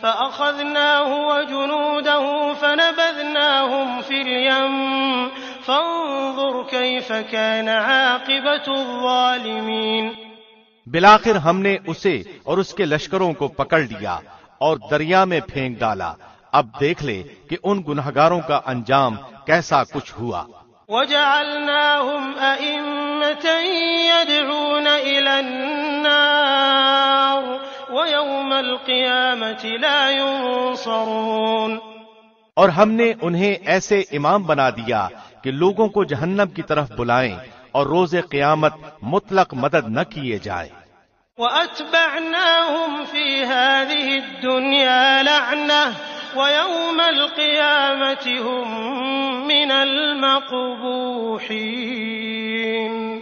فأخذناه وجنوده فنبذناهم في اليم فانظر كيف كان عاقبة الظالمين۔ بالآخر ہم نے اسے اور اس کے لشکروں کو پکڑ لیا اور دریا میں پھینک ڈالا، اب دیکھ لے کہ ان گنہگاروں کا انجام کیسا کچھ ہوا۔ وجعلناهم أئمة يدعون إلى النار ويوم القيامة لا ينصرون۔ اور ہم نے انہیں ایسے امام بنا دیا کہ لوگوں کو جہنم کی طرف بلائیں اور روز قیامت مطلق مدد نہ کیے جائیں۔ وَأَتْبَعْنَاهُمْ فِي هَذِهِ الدُّنْيَا لَعْنَةً وَيَوْمَ الْقِيَامَةِ هُمْ مِنَ الْمَقْبُوحِينَ۔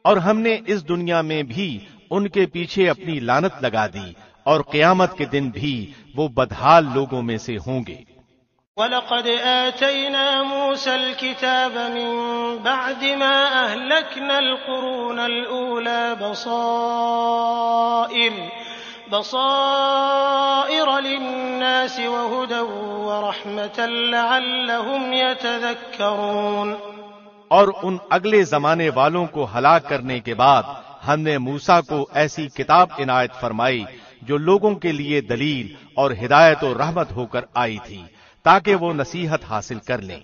اور ہم نے اس دنیا میں بھی ان کے پیچھے اپنی لعنت لگا دی اور قیامت کے دن بھی وہ بدحال لوگوں میں سے ہوں گے۔ وَلَقَدْ آتَيْنَا مُوسَى الْكِتَابَ مِن بَعْدِ مَا أَهْلَكْنَا الْقُرُونَ الْأُولَى بَصَائِرَ لِلنَّاسِ وَهُدًى وَرَحْمَةً لَعَلَّهُمْ يَتَذَكَّرُونَ۔ اور ان اگلے زمانے والوں کو ہلاک کرنے کے بعد ہم نے موسیٰ کو ایسی کتاب عنایت فرمائی جو لوگوں کے لیے دلیل اور ہدایت و رحمت ہو کر آئی تھی تاکہ وہ نصیحت حاصل کر لیں۔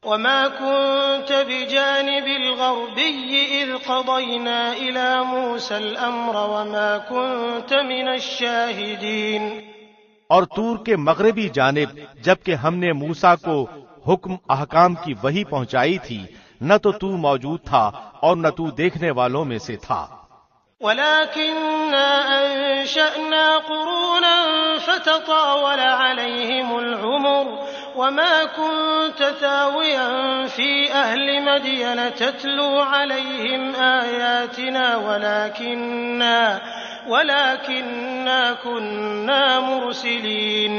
وَمَا كُنْتَ بِجَانِبِ الْغَرْبِيِّ إِذْ قَضَيْنَا إِلَى مُوسَى الْأَمْرَ وَمَا كُنْتَ مِنَ الشَّاهِدِينَ۔ اور طور کے مغربی جانب جبکہ ہم نے موسیٰ کو حکم احکام کی وحی پہنچائی تھی، نہ تو موجود تھا اور نہ دیکھنے والوں میں سے تھا۔ وَلَكِنَّا أَنشَأْنَا قُرُونًا فَتَطَاوَلَ عَلَيْهِمُ الْعُمُرُ وما كنت ثاويا في أهل مدين تتلو عليهم آياتنا ولكننا كنا مرسلين.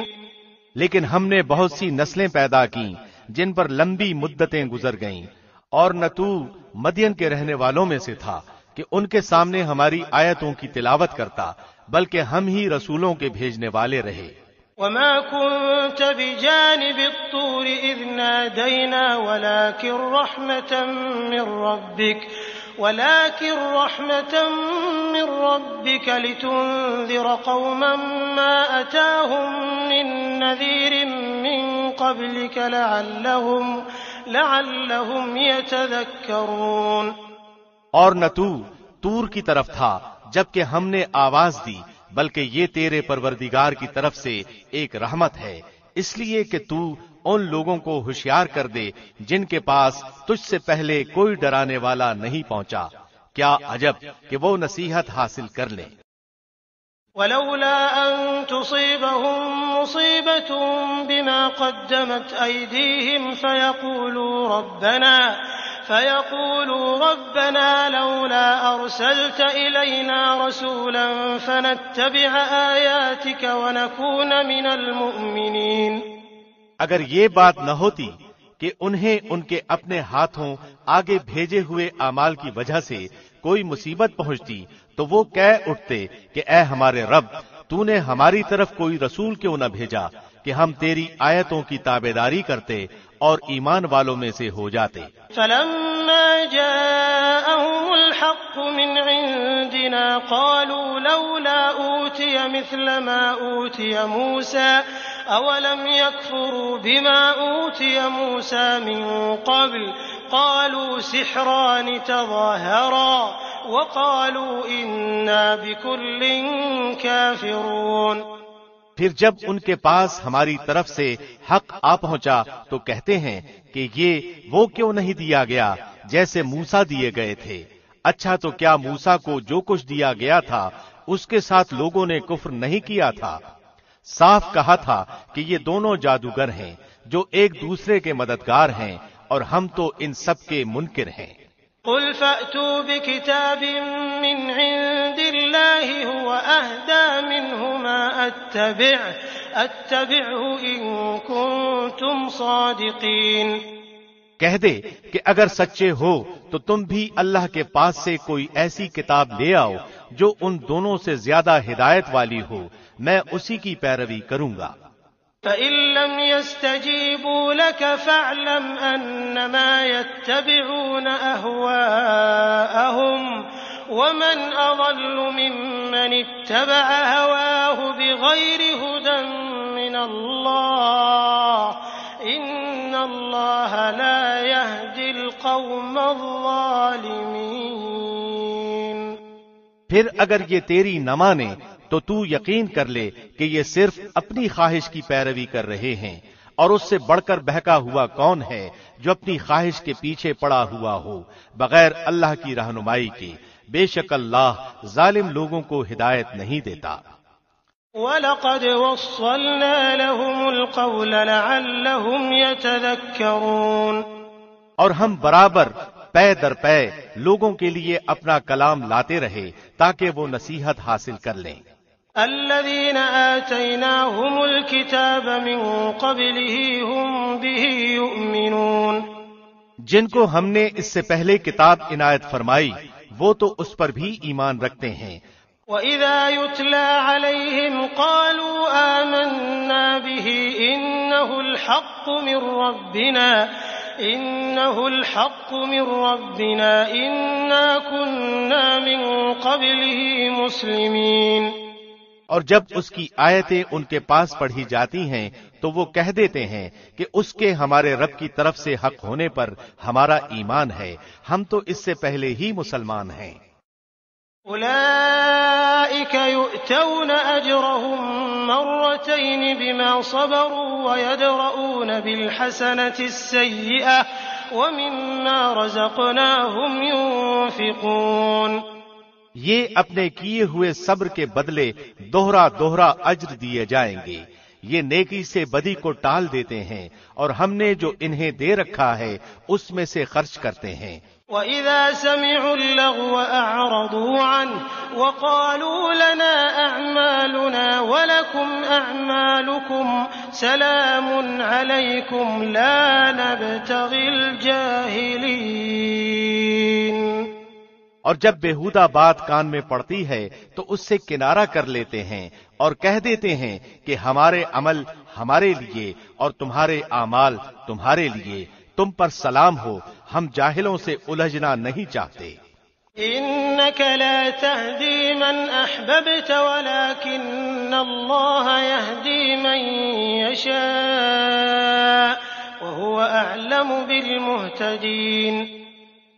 لیکن ہم نے بہت سی نسلیں پیدا کی جن پر لمبی مدتیں گزر گئیں، اور نہ تو مدین کے رہنے والوں میں سے تھا کہ ان کے سامنے ہماری آیتوں کی تلاوت کرتا، بلکہ ہم ہی رسولوں کے بھیجنے والے رہے. وما كنت بجانب الطور إذ نادينا ولكن رحمة من ربك لتنذر قوما ما أتاهم من نذير من قبلك لعلهم يتذكرون. اور نہ تو طور کی طرف تھا جبکہ ہم نے آواز دی، بلکہ یہ تیرے پروردگار کی طرف سے ایک رحمت ہے، اس لیے کہ تو ان لوگوں کو ہوشیار کر دے جن کے پاس تجھ سے پہلے کوئی ڈرانے والا نہیں پہنچا. کیا عجب کہ وہ نصیحت حاصل کر لیں. ولولا أن تصيبهم مصيبة بما قدمت أيديهم فيقولوا ربنا لولا أرسلت إلينا رسولا فنتبع آياتك ونكون من المؤمنين. اگر یہ بات نہ ہوتی کہ انہیں ان کے اپنے ہاتھوں آگے بھیجے ہوئے اعمال کی وجہ سے کوئی مصیبت پہنچتی تو وہ کہہ اٹھتے کہ اے ہمارے رب، تو نے ہماری طرف کوئی رسول کیوں نہ بھیجا کہ ہم تیری آیتوں کی تابعداری کرتے اور ایمان والوں میں سے ہو جاتے. فلما جاءهم الحق من عندنا قالوا لولا أوتي مثل ما أوتي موسى أولم يكفروا بما أوتي موسى من قبل قالوا سحران تظاهرا وقالوا إنا بكل كافرون. پھر جب ان کے پاس ہماری طرف سے حق آ پہنچا تو کہتے ہیں کہ یہ وہ کیوں نہیں دیا گیا جیسے موسیٰ دیے گئے تھے. اچھا تو کیا موسیٰ کو جو کچھ دیا گیا تھا اس کے ساتھ لوگوں نے کفر نہیں کیا تھا؟ صاف کہا تھا کہ یہ دونوں جادوگر ہیں جو ایک دوسرے کے مددگار ہیں، اور ہم تو ان سب کے منکر ہیں. قل فأتوا بكتاب من عند الله هو أهدى منه ما أتبعه إن كنتم صادقين. کہہ دے کہ اگر سچے ہو تو تم بھی اللہ کے پاس سے کوئی ایسی کتاب لے آؤ جو ان دونوں سے زیادہ ہدایت والی ہو، میں اسی کی پیروی کروں گا. فَإِن لَّمْ يَسْتَجِيبُوا لَكَ فَاعْلَمْ أَنَّمَا يَتَّبِعُونَ أَهْوَاءَهُمْ وَمَنْ أَضَلُّ مِمَّنِ اتَّبَعَ هَوَاهُ بِغَيْرِ هُدًى مِّنَ اللَّهِ إِنَّ اللَّهَ لَا يَهْدِي الْقَوْمَ الظَّالِمِينَ. پھر اگر یہ تیری نہ مانے تو تو یقین کر لے کہ یہ صرف اپنی خواہش کی پیروی کر رہے ہیں، اور اس سے بڑھ کر بہکا ہوا کون ہے جو اپنی خواہش کے پیچھے پڑا ہوا ہو بغیر اللہ کی رہنمائی کے. بے شک اللہ ظالم لوگوں کو ہدایت نہیں دیتا. وَلَقَدْ وَصَّلْنَا لَهُمُ الْقَوْلَ لَعَلَّهُمْ يَتَذَكَّرُونَ. اور ہم برابر پے در پے لوگوں کے لیے اپنا کلام لاتے رہے تاکہ وہ نصیحت حاصل کر لیں. الذين آتيناهم الكتاب من قبله هم به يؤمنون. جن کو ہم نے اس سے پہلے کتاب عنایت فرمائی وہ تو اس پر بھی ایمان رکھتے ہیں. وَإِذَا يُتْلَى عَلَيْهِمْ قَالُوا آمَنَّا بِهِ إِنَّهُ الْحَقُّ مِنْ رَبِّنَا إِنَّا كُنَّا مِنْ قَبْلِهِ مُسْلِمِينَ. اور جب اس کی آیتیں ان کے پاس پڑھی جاتی ہیں تو وہ کہہ دیتے ہیں کہ اس کے ہمارے رب کی طرف سے حق ہونے پر ہمارا ایمان ہے، ہم تو اس سے پہلے ہی مسلمان ہیں. أولئك يؤتون أجرهم مرتين بما صبروا ويدرؤون بالحسنة السيئة ومما رزقناهم ينفقون. یہ اپنے کیے ہوئے صبر کے بدلے دوہرا دوہرا اجر دیے جائیں گے. یہ نیکی سے بدی کو ٹال دیتے ہیں اور ہم نے جو انہیں دے رکھا ہے اس میں سے خرچ کرتے ہیں۔ وَإِذَا سَمِعُوا اللَّغْوَ أَعْرَضُوا عَنْهُ وَقَالُوا لَنَا أَعْمَالُنَا وَلَكُمْ أَعْمَالُكُمْ سَلَامٌ عَلَيْكُمْ لَا نَبْتَغِي الْجَاهِلِينَ۔ اور جب بیہودہ بات کان میں پڑتی ہے تو اس سے کنارہ کر لیتے ہیں اور کہہ دیتے ہیں کہ ہمارے عمل ہمارے لیے اور تمہارے اعمال تمہارے لیے، تم پر سلام ہو، ہم جاہلوں سے الجھنا نہیں چاہتے۔ إنك لا تهدي من أحببت ولكن الله يهدي من يشاء وهو أعلم بالمهتدين۔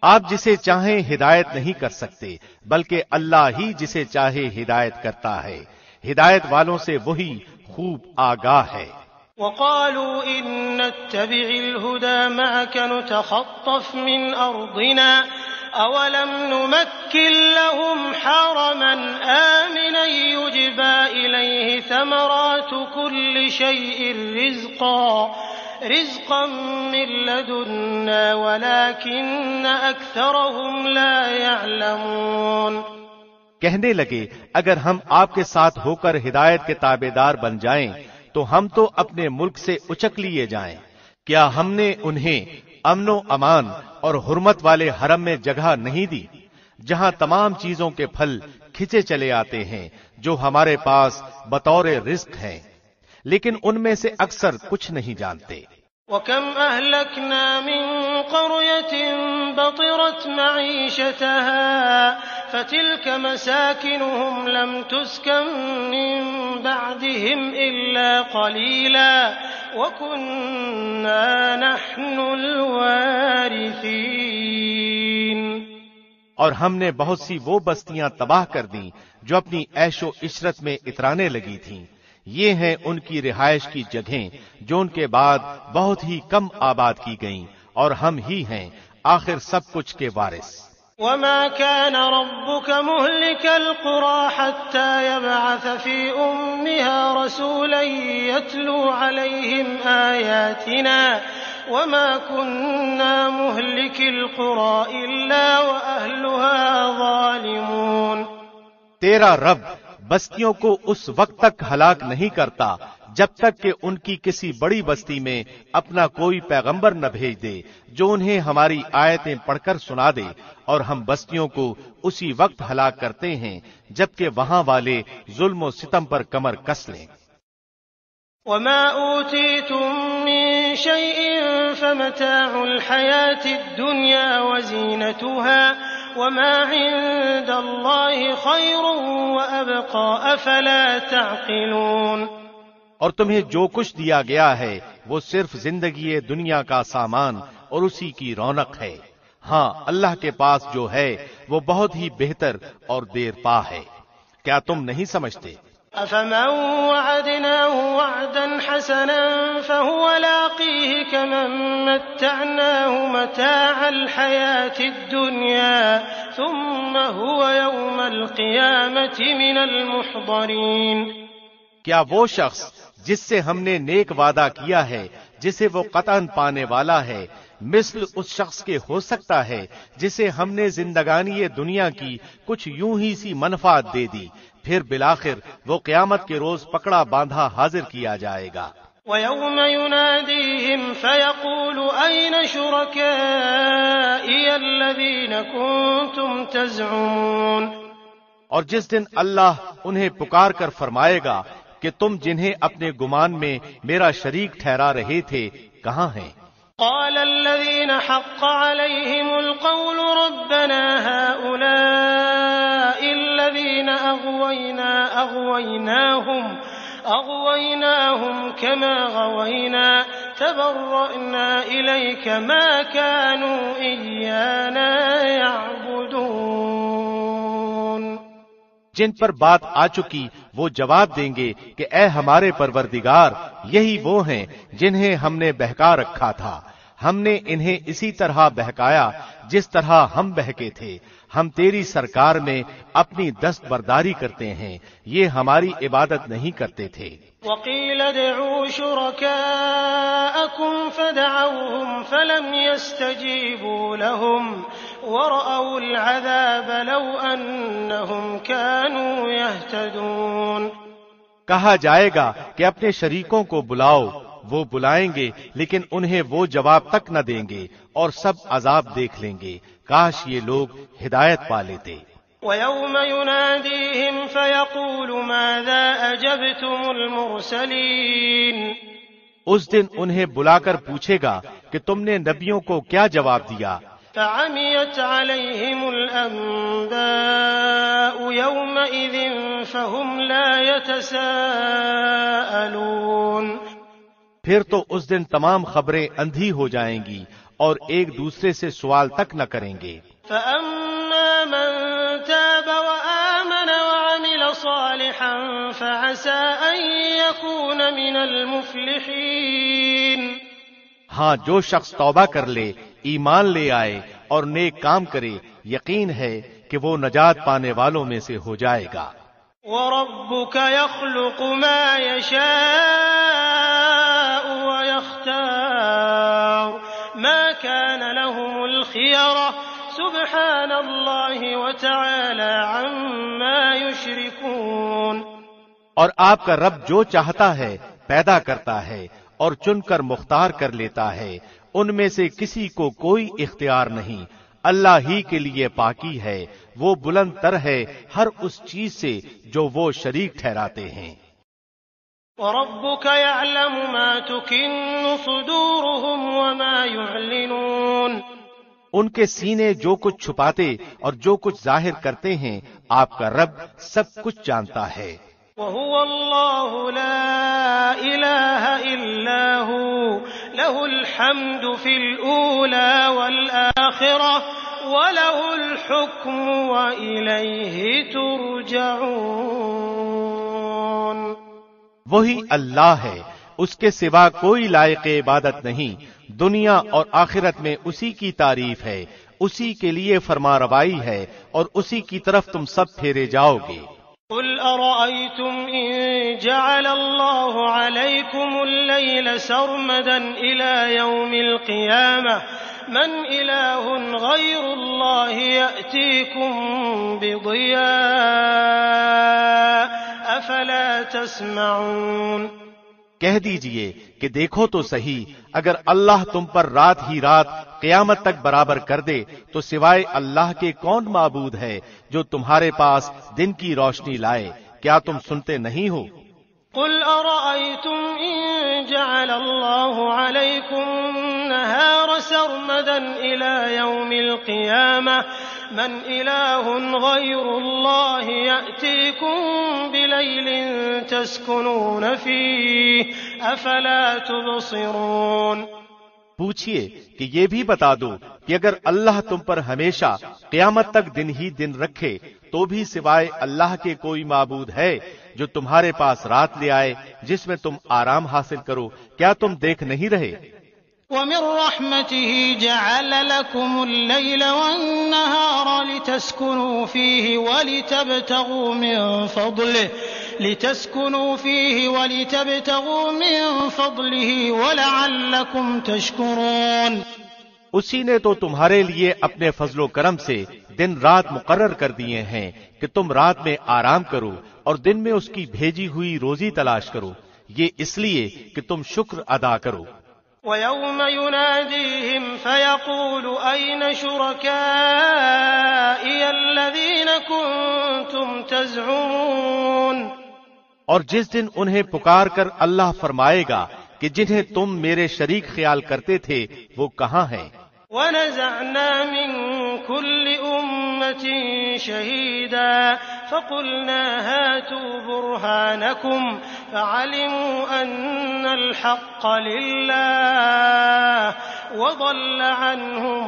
آپ جسے چاہیں ہدایت نہیں کر سکتے بلکہ اللہ ہی جسے چاہے ہدایت کرتا ہے، ہدایت والوں سے وہی خوب آگاہ ہے۔ وقالوا إن نتبع الهدى معك نتخطف من أرضنا أولم نمكن لهم حرما آمنا يجبى إليه ثمرات كل شيء رزقا من لدنا ولكن أكثرهم لا يعلمون۔ کہنے لگے اگر ہم آپ کے ساتھ ہو کر ہدایت کے تابعدار بن جائیں تو ہم تو اپنے ملک سے اچک لیے جائیں۔ کیا ہم نے انہیں امن و امان اور حرمت والے حرم میں جگہ نہیں دی جہاں تمام چیزوں کے پھل کھچے چلے آتے ہیں جو ہمارے پاس بطور رزق ہیں، لیکن ان میں سے اکثر کچھ نہیں جانتے۔ وَكَمْ أَهْلَكْنَا مِنْ قَرْيَةٍ بَطِرَتْ مَعِيشَتَهَا فَتِلْكَ مَسَاكِنُهُمْ لَمْ تُسْكَنْ مِنْ بَعْدِهِمْ إِلَّا قَلِيلًا وَكُنَّا نَحْنُ الْوَارِثِينَ۔ اور ہم نے بہت سی وہ بستیاں تباہ کر دیں جو اپنی عیش و عشرت میں اترانے لگی تھیں، یہ ہیں ان کی رہائش کی جگہیں جو ان کے بعد بہت ہی کم آباد کی گئیں، اور ہم ہی ہیں آخر سب کچھ کے وارث۔ وما كان ربك مهلك القرى حتى يبعث في أمها رسولا يتلو عليهم آياتنا وما كنا مهلك القرى إلا وأهلها ظالمون۔ تیرا رب بستیوں کو اس وقت تک ہلاک نہیں کرتا جب تک کہ ان کی کسی بڑی بستی میں اپنا کوئی پیغمبر نہ بھیج دے جو انہیں ہماری آیتیں پڑھ کر سنا دے، اور ہم بستیوں کو اسی وقت ہلاک کرتے ہیں جبکہ وہاں والے ظلم و ستم پر کمر کس لیں۔ وما أوتيتم من شيء فمتاع الحياة الدنيا وزينتها وما عند الله خير وأبقى أفلا تعقلون۔ اور تمہیں جو کچھ دیا گیا ہے وہ صرف زندگی دنیا کا سامان اور اسی کی رونق ہے، ہاں اللہ کے پاس جو ہے وہ بہت ہی بہتر اور دیر پا ہے، کیا تم نہیں سمجھتے؟ أفمن وعدناه وعدا حسنا فهو لاقيه كمن متعناه متاع الحياة الدنيا ثم هو يوم القيامة من المحضرين۔ کیا وہ شخص جس سے ہم نے نیک وعدہ کیا ہے جسے وہ قطعاً پانے والا ہے مثل اس شخص کے ہو سکتا ہے جسے ہم نے زندگانی دنیا کی کچھ یوں ہی سی منفعت دے دی، پھر بالآخر وہ قیامت کے روز پکڑا باندھا حاضر کیا جائے گا۔ وَيَوْمَ يُنَادِيهِمْ فَيَقُولُ أَيْنَ شُرَكَائِيَ الَّذِينَ كُنتُمْ تَزْعُمُونَ۔ اور جس دن اللہ انہیں پکار کر فرمائے گا کہ تم جنہیں اپنے گمان میں میرا شریک ٹھہرا رہے تھے کہاں ہیں؟ قال الذين حق عليهم القول ربنا هؤلاء الذين أغويناهم كما غوينا تبرأنا إليك ما كانوا إيانا يعبدون۔ جن پر بات آ چکی وہ جواب دیں گے کہ اے ہمارے پروردگار، یہی وہ ہیں جنہیں ہم نے بہکا رکھا تھا، ہم نے انہیں اسی طرح بہکایا جس طرح ہم بہکے تھے. ہم تیری سرکار میں اپنی دستبرداری کرتے ہیں، یہ ہماری عبادت نہیں کرتے تھے. وقيل ادعوا شركاءكم فدعوهم فلم يستجيبوا لهم ورأوا العذاب لو أنهم كانوا يهتدون. کہا جائے گا کہ اپنے شریکوں کو بلاؤ، وہ بلائیں گے لیکن انہیں وہ جواب تک نہ دیں گے اور سب عذاب دیکھ لیں گے. کاش یہ لوگ ہدایت پا لیتے. وَيَوْمَ يُنَادِيهِمْ فَيَقُولُ مَاذَا أَجَبْتُمُ الْمُرْسَلِينَ. اس دن انہیں بلا کر پوچھے گا کہ تم نے نبیوں کو کیا جواب دیا. فَعَمِيَتْ عَلَيْهِمُ الْأَنبَاءُ يَوْمَئِذٍ فَهُمْ لَا يَتَسَاءَلُونَ. پھر تو اس دن تمام خبریں اندھی ہو جائیں گی اور ایک دوسرے سے سوال تک نہ کریں گے. فَأَمَّا مَن تَابَ وَآمَنَ وَعَمِلَ صَالِحًا فَعَسَىٰ أَن يَكُونَ مِنَ الْمُفْلِحِينَ. ہاں، جو شخص توبہ کر لے، ایمان لے آئے اور نیک کام کرے، یقین ہے کہ وہ نجات پانے والوں میں سے ہو جائے گا. وَرَبُّكَ يَخْلُقُ مَا يَشَاءُ وَيَخْتَارُ مَا كَانَ لَهُمُ الْخِيَرَةُ سُبْحَانَ اللَّهِ وَتَعَالَى عَمَّا يُشْرِكُونَ. اور آپ کا رب جو چاہتا ہے پیدا کرتا ہے اور چن کر مختار کر لیتا ہے، ان میں سے کسی کو کوئی اختیار نہیں. اللہ ہی کے لیے پاکی ہے، وہ بلند تر ہے ہر اس چیز سے جو وہ شریک ٹھہراتے ہیں. وَرَبُّكَ يَعْلَمُ مَا تُكِنُّ صُدُورُهُمْ وَمَا يُعْلِنُونَ. ان کے سینے جو کچھ چھپاتے اور جو کچھ ظاہر کرتے ہیں آپ کا رب سب کچھ جانتا ہے. وَهُوَ اللَّهُ لَا إِلَٰهَ إِلَّا هُوَ لَهُ الْحَمْدُ فِي الْأُولَىٰ وَالْآخِرَةِ وَلَهُ الْحُكْمُ وَإِلَيْهِ تُرْجَعُونَ. وہی اللہ ہے، اس کے سوا کوئی لائق عبادت نہیں. دنیا اور آخرت میں اسی کی تعریف ہے، اسی کے لیے فرما روائی ہے اور اسی کی طرف تم سب پھیرے جاؤ گے. قُلْ أَرَأَيْتُمْ إِن جَعَلَ اللَّهُ عَلَيْكُمُ اللَّيْلَ سَرْمَدًا إِلَى يَوْمِ الْقِيَامَةِ مَنْ إِلَٰهٌ غَيْرُ اللَّهِ يَأْتِيكُم بِضِيَاءٍ أَفَلَا تَسْمَعُونَ. کہہ دیجئے کہ دیکھو تو صحیح، اگر اللہ تم پر رات ہی رات قیامت تک برابر کر دے تو سوائے اللہ کے کون معبود ہے جو تمہارے پاس دن کی روشنی لائے؟ کیا تم سنتے نہیں ہو؟ قُلْ أَرَأَيْتُمْ إِن جَعَلَ اللَّهُ عَلَيْكُمُ النَّهَارَ سَرْمَدًا إِلَى يَوْمِ الْقِيَامَةِ مَنْ إِلَٰهٌ غَيْرُ اللَّهِ يَأْتِيكُم بِلَيْلٍ تَسْكُنُونَ فِيهِ أَفَلَا تُبْصِرُونَ. پوچھئے کہ یہ بھی بتا دو کہ اگر اللہ تم پر ہمیشہ قیامت تک دن ہی دن رکھے تو بھی سوائے اللہ کے کوئی معبود ہے جو تمہارے پاس رات لے آئے جس میں تم آرام حاصل کرو؟ کیا تم دیکھ نہیں رہے؟ وَمِن رَّحْمَتِهِ جَعَلَ لَكُمُ اللَّيْلَ وَالنَّهَارَ لِتَسْكُنُوا فِيهِ وَلِتَبْتَغُوا مِن فَضْلِهِ وَلَعَلَّكُمْ تَشْكُرُونَ. اسی نے تو تمہارے لیے اپنے فضل و کرم سے دن رات مقرر کر دیے ہیں کہ تم رات میں آرام کرو اور دن میں اس کی بھیجی ہوئی روزی تلاش کرو، یہ اس لیے کہ تم شکر ادا کرو. وَيَوْمَ يُنَادِيهِمْ فَيَقُولُ أَيْنَ شُرَكَائِيَ الَّذِينَ كُنتُمْ تَزْعُمُونَ. اور جس دن انہیں پکار کر اللہ فرمائے گا کہ جنہیں تم میرے شریک خیال کرتے تھے وہ کہاں ہیں؟ وَنَزَعْنَا مِن كُلِّ أُمَّةٍ شَهِيدًا فَقُلْنَا هَاتُوا بُرْهَانَكُمْ فَعَلِمُوا أَنَّ الْحَقَّ لِلَّهِ وَضَلَّ عَنْهُم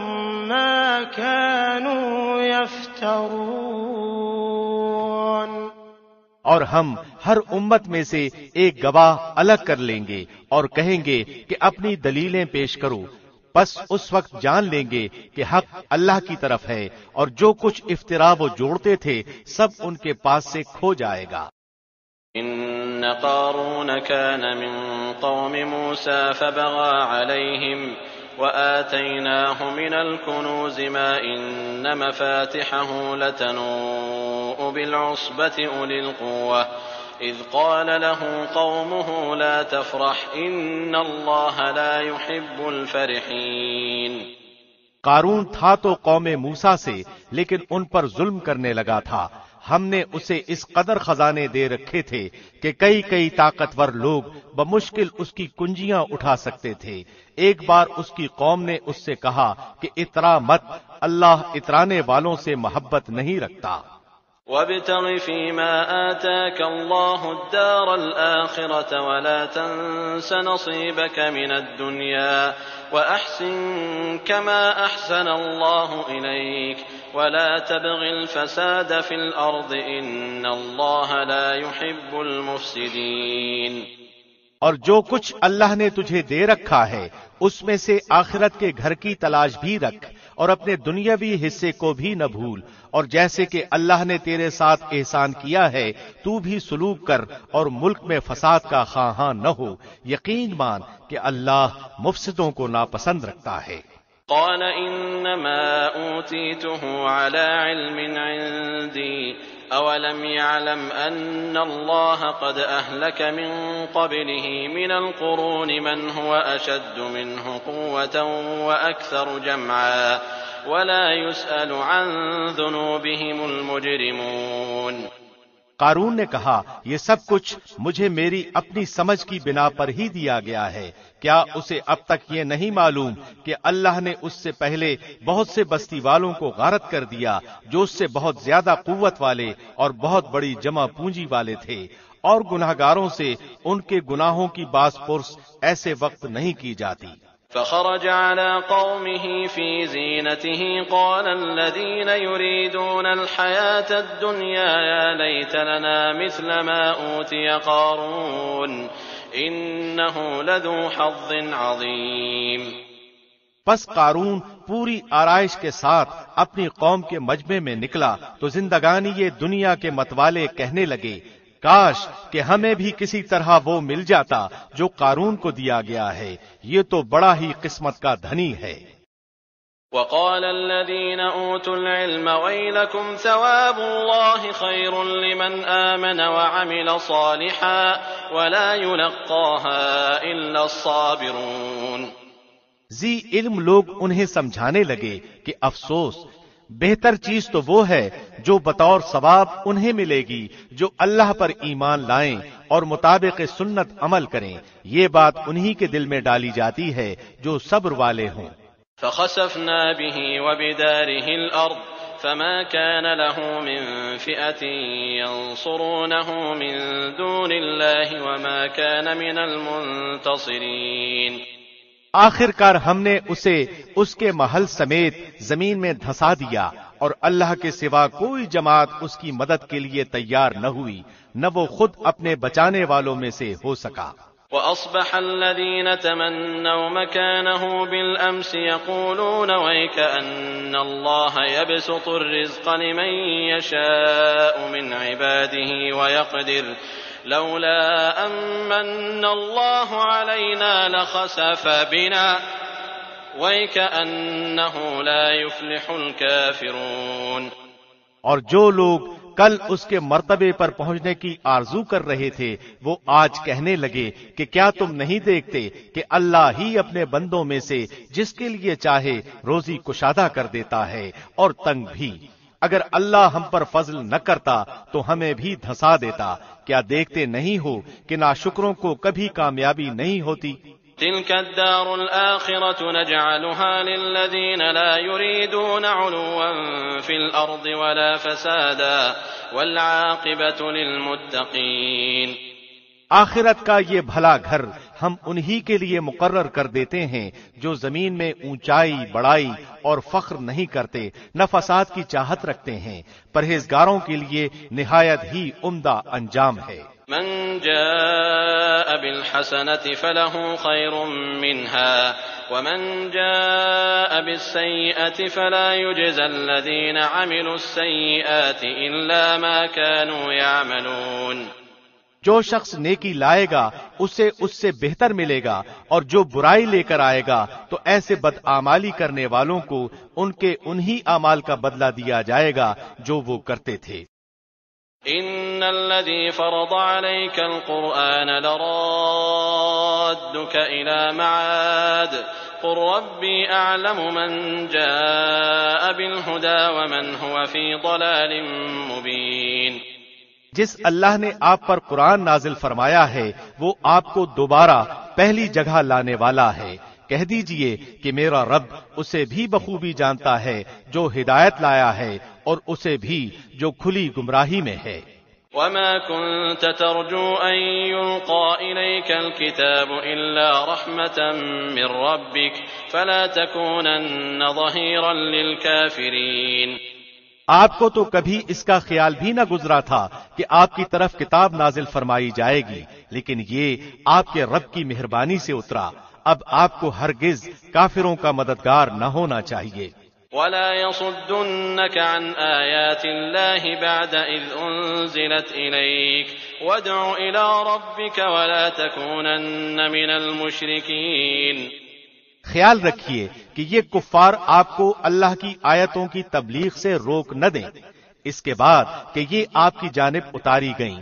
مَّا كَانُوا يَفْتَرُونَ. اور ہم ہر امت میں سے ایک گواہ الگ کر لیں گے اور کہیں گے کہ اپنی دلیلیں پیش کرو. بس اس وقت جان لیں گے کہ حق اللہ کی طرف ہے اور جو کچھ افطرا وہ جوڑتے تھے سب ان کے پاس سے کھو جائے گا۔ ان قارون كان من قوم موسى فبغى عليهم وآتيناه من الكنوز ما إن مفاتحه لتنوء بالعصبة أولي القوة إذ قال له قومه لا تفرح إن الله لا يحب الفرحين۔ قارون تھا تو قوم موسیٰ سے، لیکن ان پر ظلم کرنے لگا تھا۔ ہم نے اسے اس قدر خزانے دے رکھے تھے کہ کئی طاقتور لوگ بمشکل اس کی کنجیاں اٹھا سکتے تھے۔ ایک بار اس کی قوم نے اس سے کہا کہ اترا مت، اللہ اترانے والوں سے محبت نہیں رکھتا۔ وابتغ فيما آتاك الله الدار الآخرة ولا تنس نصيبك من الدنيا وأحسن كما أحسن الله إليك ولا تبغ الفساد في الأرض إن الله لا يحب المفسدين۔ اور جو کچھ اللہ نے تجھے دے رکھا ہے اس میں سے آخرت کے گھر کی تلاش بھی رکھ اور اپنے دنیاوی حصے کو بھی نہ بھول، اور جیسے کہ اللہ نے تیرے ساتھ احسان کیا ہے تو بھی سلوک کر اور ملک میں فساد کا خواہاں نہ ہو۔ یقین مان کہ اللہ مفسدوں کو ناپسند رکھتا ہے۔ قال انما اوتیته على علم عندي اولم يعلم ان الله قد اهلك من قبله من القرون من هو اشد منه قوة واكثر جمعا ولا يسأل عن ذنوبهم المجرمون۔ قارون نے کہا یہ سب کچھ مجھے میری اپنی سمجھ کی بنا پر ہی دیا گیا ہے، کیا اسے اب تک یہ نہیں معلوم کہ اللہ نے اس سے پہلے بہت سے بستی والوں کو غارت کر دیا جو اس سے بہت زیادہ قوت والے اور بہت بڑی جمع پونجی والے تھے، اور گناہگاروں سے ان کے گناہوں کی باز پرس ایسے وقت نہیں کی جاتی۔ فخرج على قومه في زينته قال الذين يريدون الحياة الدنيا يا ليت لنا مثل ما أوتي قارون إنه لذو حظ عظيم۔ پس قارون پوری آرائش کے ساتھ اپنی قوم کے مجمع میں نکلا تو زندگانی یہ دنیا کے متوالے کہنے لگے، کاش کہ ہمیں بھی کسی طرح وہ مل جاتا جو قارون کو دیا گیا ہے، یہ تو بڑا ہی قسمت کا دھنی ہے۔ وقال الذين اوتوا العلم ويلكم ثواب الله خير لمن آمن وعمل صالحا ولا يلقاها الا الصابرون۔ ذی علم لوگ انہیں سمجھانے لگے کہ افسوس، بہتر چیز تو وہ ہے جو بطور ثواب انہیں ملے گی جو اللہ پر ایمان لائیں اور مطابق سنت عمل کریں، یہ بات انہی کے دل میں ڈالی جاتی ہے جو صبر والے ہوں۔ فخسفنا به وبداره الارض فما كان له من فئة ينصرونه من دون الله وما كان من المنتصرين۔ آخر کار ہم نے اسے اس کے محل سمیت زمین میں دھسا دیا اور اللہ کے سوا کوئی جماعت اس کی مدد کے لیے تیار نہ ہوئی، نہ وہ خود اپنے بچانے والوں میں سے ہو سکا۔ وأصبح الذين تمنوا مكانه بالأمس يقولون ويكأن الله يبسط الرزق لمن يشاء من عباده ويقدر لولا أمن الله علينا لخسف بنا ويكأنه لا يفلح الكافرون۔ اور جو لوگ کل اس کے مرتبے پر پہنچنے کی آرزو کر رہے تھے وہ آج کہنے لگے کہ کیا تم نہیں دیکھتے کہ اللہ ہی اپنے بندوں میں سے جس کے لیے چاہے روزی کشادہ کر دیتا ہے اور تنگ بھی۔ اگر اللہ ہم پر فضل نہ کرتا تو ہمیں بھی دھسا دیتا، کیا دیکھتے نہیں ہو کہ ناشکروں کو کبھی کامیابی نہیں ہوتی؟ تلك الدار الآخرة نجعلها للذين لا يريدون علوا في الأرض ولا فسادا والعاقبة للمتقين۔ آخرت کا یہ بھلا گھر ہم انہی کے لیے مقرر کر دیتے ہیں جو زمین میں اونچائی بڑائی اور فخر نہیں کرتے، نہ فساد کی چاہت رکھتے ہیں، پرہیزگاروں کے لیے نہایت ہی عمدہ انجام ہے۔ من جاء بالحسنة فله خير منها ومن جاء بالسيئة فلا يجزى الذين عملوا السيئات إلا ما كانوا يعملون. جو شخص نیکی لائے گا اسے اس سے بہتر ملے گا، اور جو برائی لے کر آئے گا تو ایسے بدعمالی کرنے والوں کو ان کے انہی اعمال کا بدلہ دیا جائے گا جو وہ کرتے تھے. ان الذي فرض عليك القرآن لرادك الى معاد قل ربي اعلم من جاء بالهدى ومن هو في ضلال مبين. جس اللہ نے آپ پر قرآن نازل فرمایا ہے وہ آپ کو دوبارہ پہلی جگہ لانے والا ہے. کہہ دیجئے کہ میرا رب اسے بھی بخوبی جانتا ہے جو ہدایت لایا ہے اور اسے بھی جو کھلی گمراہی میں ہے. وما كنت ترجو أن يلقى إليك الكتاب إلا رحمة من ربك فلا تكونن ظهيرا للكافرين. آپ کو تو کبھی اس کا خیال بھی نہ گزرا تھا کہ آپ کی طرف کتاب نازل فرمائی جائے گی، لیکن یہ آپ کے رب کی مہربانی سے اترا. اب آپ کو ہرگز کافروں کا مددگار نہ ہونا چاہیے. ولا يصدنك عن آيات الله بعد إذ أنزلت إليك وادع إلى ربك ولا تكونن من المشركين. خیال رکھیے کہ یہ کفار آپ کو اللہ کی آیتوں کی تبلیغ سے روک نہ دیں اس کے بعد کہ یہ آپ کی جانب اتاری گئیں،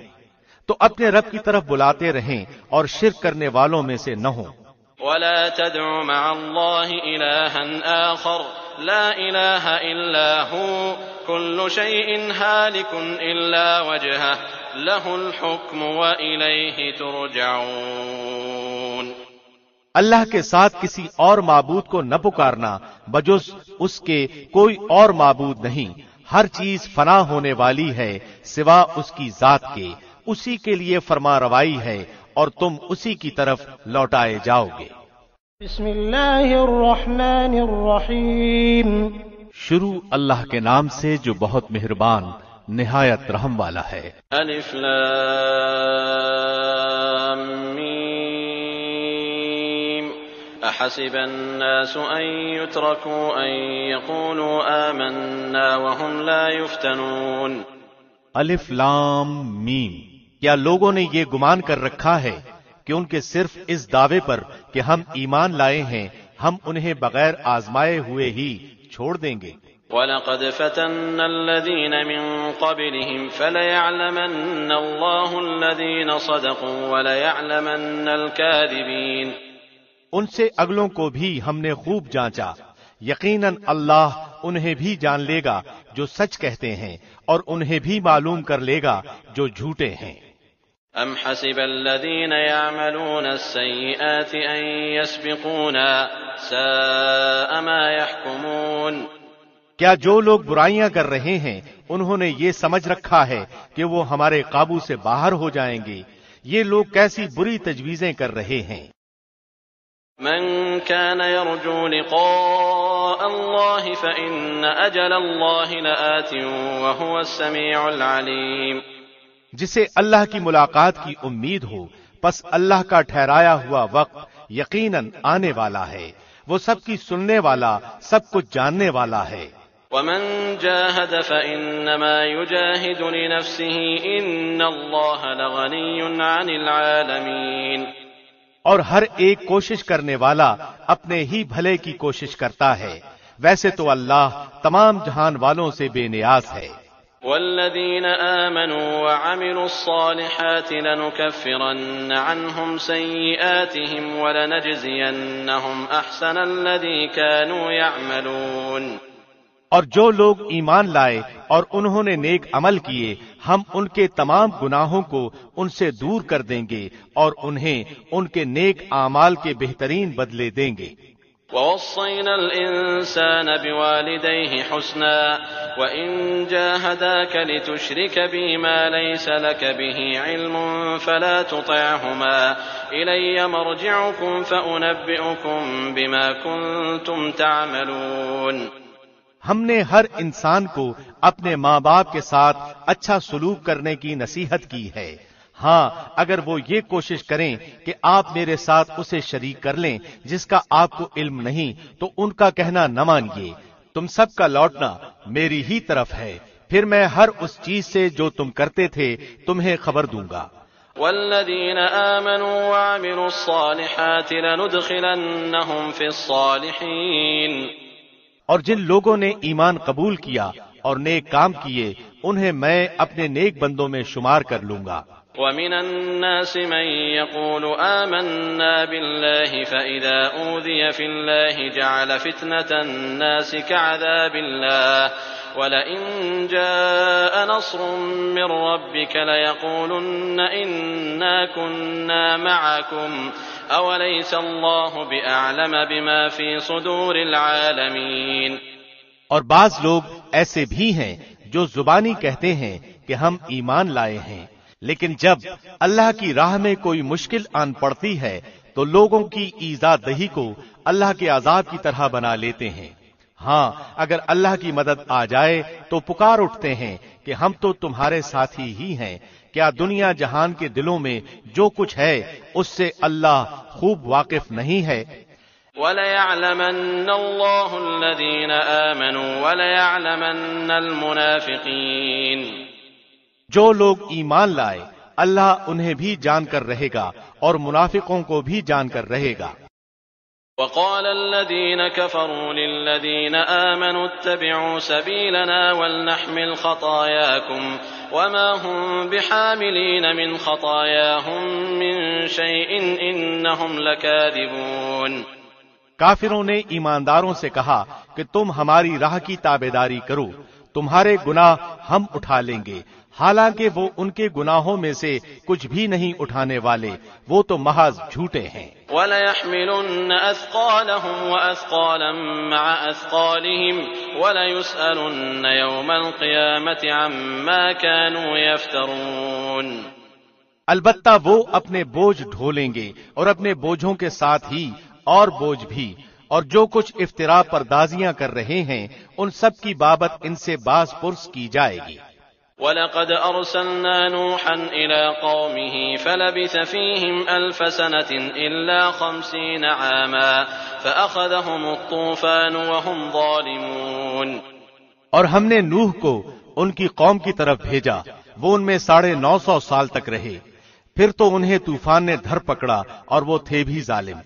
تو اپنے رب کی طرف بلاتے رہیں اور شرک کرنے والوں میں سے نہ ہوں. ولا تدع مع الله إلها آخر لا إله إلا هو كل شيء هالك إلا وجهه له الحكم وإليه ترجعون. اللہ کے ساتھ کسی اور معبود کو نہ پکارنا، بجز اس کے کوئی اور معبود نہیں. ہر چیز فنا ہونے والی ہے سوا اس کی ذات کے، اسی کے لیے فرما روائی ہے اور تم اسی کی طرف لوٹائے جاؤ گے. بسم اللہ الرحمن الرحیم. شروع اللہ کے نام سے جو بہت مہربان نہایت رحم والا ہے. الف لام میم احسب الناس ان يتركوا ان يقولوا آمنا وهم لا يفتنون. الف لام میم. کیا لوگوں نے یہ گمان کر رکھا ہے کہ ان کے صرف اس دعوے پر کہ ہم ایمان لائے ہیں ہم انہیں بغیر آزمائے ہوئے ہی چھوڑ دیں گے؟ وَلَقَدْ فَتَنَّا الَّذِينَ مِن قَبْلِهِمْ فَلَيَعْلَمَنَّ اللَّهُ الَّذِينَ صَدَقُوا وَلَيَعْلَمَنَّ الْكَاذِبِينَ. ان سے اگلوں کو بھی ہم نے خوب جانچا، یقیناً اللہ انہیں بھی جان لے گا جو سچ کہتے ہیں اور انہیں بھی معلوم کر لے گا جو جھوٹے ہیں. ام حسب الذين يعملون السيئات ان يسبقونا ساء ما يحكمون. کیا جو لوگ برائیاں کر رہے ہیں انہوں نے یہ سمجھ رکھا ہے کہ وہ ہمارے قابو سے باہر ہو جائیں گے؟ یہ لوگ کیسی بری تجویزیں کر رہے ہیں. من كان يرجو لقاء الله فإن أجل الله لآت وهو السميع العليم. جسے اللہ کی ملاقات کی امید ہو پس اللہ کا ٹھہرایا ہوا وقت یقیناً آنے والا ہے، وہ سب کی سننے والا سب کچھ جاننے والا ہے. ومن جاهد فإنما يجاهد لنفسه إن الله لغني عن العالمين. اور ہر ایک کوشش کرنے والا اپنے ہی بھلے کی کوشش کرتا ہے، ویسے تو اللہ تمام جہان والوں سے بے نیاز ہے. والذين آمنوا وعملوا الصالحات لنكفرن عنهم سيئاتهم ولنجزينهم أحسن الذي كانوا يعملون. اور جو لوگ ایمان لائے اور انہوں نے نیک عمل کیے ہم ان کے تمام گناہوں کو ان سے دور کر دیں گے اور انہیں ان کے نیک اعمال کے بہترین بدلے دیں گے. ووصينا الإنسان بوالديه حسنا وإن جاهداك لتشرك بي ما ليس لك به علم فلا تطعهما إلي مرجعكم فأنبئكم بما كنتم تعملون. ہم نے ہر انسان کو اپنے ماں باپ کے ساتھ اچھا سلوک کرنے کی نصیحت کی ہے. ہاں اگر وہ یہ کوشش کریں کہ آپ میرے ساتھ اسے شریک کر لیں جس کا آپ کو علم نہیں، تو ان کا کہنا نہ مانیے، تم سب کا لوٹنا میری ہی طرف ہے، پھر میں ہر اس چیز سے جو تم کرتے تھے تمہیں خبر دوں گا۔ والذین آمنوا وعملوا الصالحات لندخلنهم فی الصالحین، اور جن لوگوں نے ایمان قبول کیا اور نیک کام کیے انہیں میں اپنے نیک بندوں میں شمار کر لوں گا۔ ومن الناس من يقول آمنا بالله فإذا أوذي في الله جعل فتنة الناس كعذاب الله ولئن جاء نصر من ربك ليقولن إنا كنا معكم أوليس الله بأعلم بما في صدور العالمين۔ اور بعض لوگ ایسے بھی ہیں جو زبانی کہتے ہیں کہ ہم ایمان لائے ہیں، لیکن جب اللہ کی راہ میں کوئی مشکل آن پڑتی ہے تو لوگوں کی ایذا دہی کو اللہ کے عذاب کی طرح بنا لیتے ہیں۔ ہاں اگر اللہ کی مدد آ جائے تو پکار اٹھتے ہیں کہ ہم تو تمہارے ساتھی ہی ہیں، کیا دنیا جہان کے دلوں میں جو کچھ ہے اس سے اللہ خوب واقف نہیں ہے؟ وَلَيَعْلَمَنَّ اللَّهُ الَّذِينَ آمَنُوا وَلَيَعْلَمَنَّ الْمُنَافِقِينَ۔ جو لوگ ایمان لائے اللہ انہیں بھی جان کر رہے گا اور منافقوں کو بھی جان کر رہے گا۔ وقال الذين كفروا للذين آمنوا اتبعوا سبيلنا ولنحمل خطاياكم وما هم بحاملين من خطاياهم من شيء إنهم لكاذبون۔ کافروں نے ایمانداروں سے کہا کہ تم ہماری راہ کی تابعداری کرو، تمہارے گناہ ہم اٹھا لیں گے، حالانکہ وہ ان کے گناہوں میں سے کچھ بھی نہیں اٹھانے والے، وہ تو محض جھوٹے ہیں۔ وَلَيَحْمِلُنَّ أَثْقَالَهُمْ وَأَثْقَالًا مَعَ أَثْقَالِهِمْ وَلَيُسْأَلُنَّ يَوْمَ الْقِيَامَةِ عَمَّا كَانُوا يَفْتَرُونَ۔ البتہ وہ اپنے بوجھ ڈھولیں گے اور اپنے بوجھوں کے ساتھ ہی اور بوجھ بھی، اور جو کچھ افترا پردازیاں کر رہے ہیں ان سب کی بابت ان سے باز پرس کی جائے گی۔ وَلَقَدْ أَرْسَلْنَا نُوحًا إِلَىٰ قَوْمِهِ فَلَبِثَ فِيهِمْ أَلْفَ سَنَةٍ إِلَّا 50 عَامًا فَأَخَذَهُمُ الطُّوفَانُ وَهُمْ ظَالِمُونَ۔ اور ہم نے نوح کو ان کی قوم کی طرف بھیجا، وہ ان میں 950 سال تک رہے، پھر تو انہیں طوفان نے دھر پکڑا اور وہ تھے بھی ظالم۔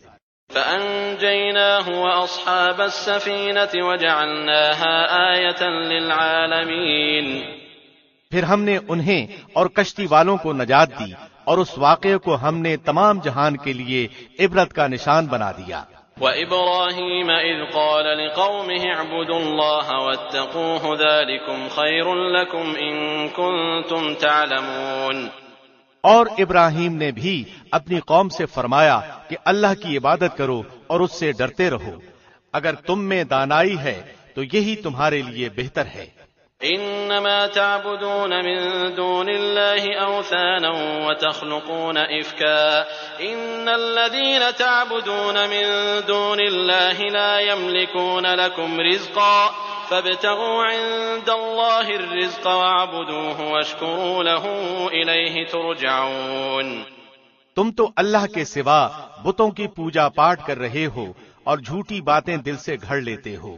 فَأَنجَيْنَاهُ وَأَصْحَابَ السَّفِينَةِ وَجَعَلْنَاهَا آيَةً لِّلْعَالَمِينَ۔ پھر ہم نے انہیں اور کشتی والوں کو نجات دی اور اس واقعے کو ہم نے تمام جہان کے لیے عبرت کا نشان بنا دیا۔ وَإِبْرَاهِيمَ إِذْ قَالَ لِقَوْمِهِ اعْبُدُوا اللَّهَ وَاتَّقُوهُ ذَلِكُمْ خَيْرٌ لَكُمْ إِن كُنتُمْ تَعْلَمُونَ۔ اور ابراہیم نے بھی اپنی قوم سے فرمایا کہ اللہ کی عبادت کرو اور اس سے ڈرتے رہو، اگر تم میں دانائی ہے تو یہی تمہارے لیے بہتر ہے۔ انما تعبدون من دون الله اوثانا وتخلقون افكا ان الذين تعبدون من دون الله لا يملكون لكم رزقا فابتغوا عند الله الرزق واعبدوه واشكروا له اليه ترجعون۔ تم تو اللہ کے سوا بتوں کی پوجا پاٹ کر رہے ہو اور جھوٹی باتیں دل سے گھڑ لیتے ہو۔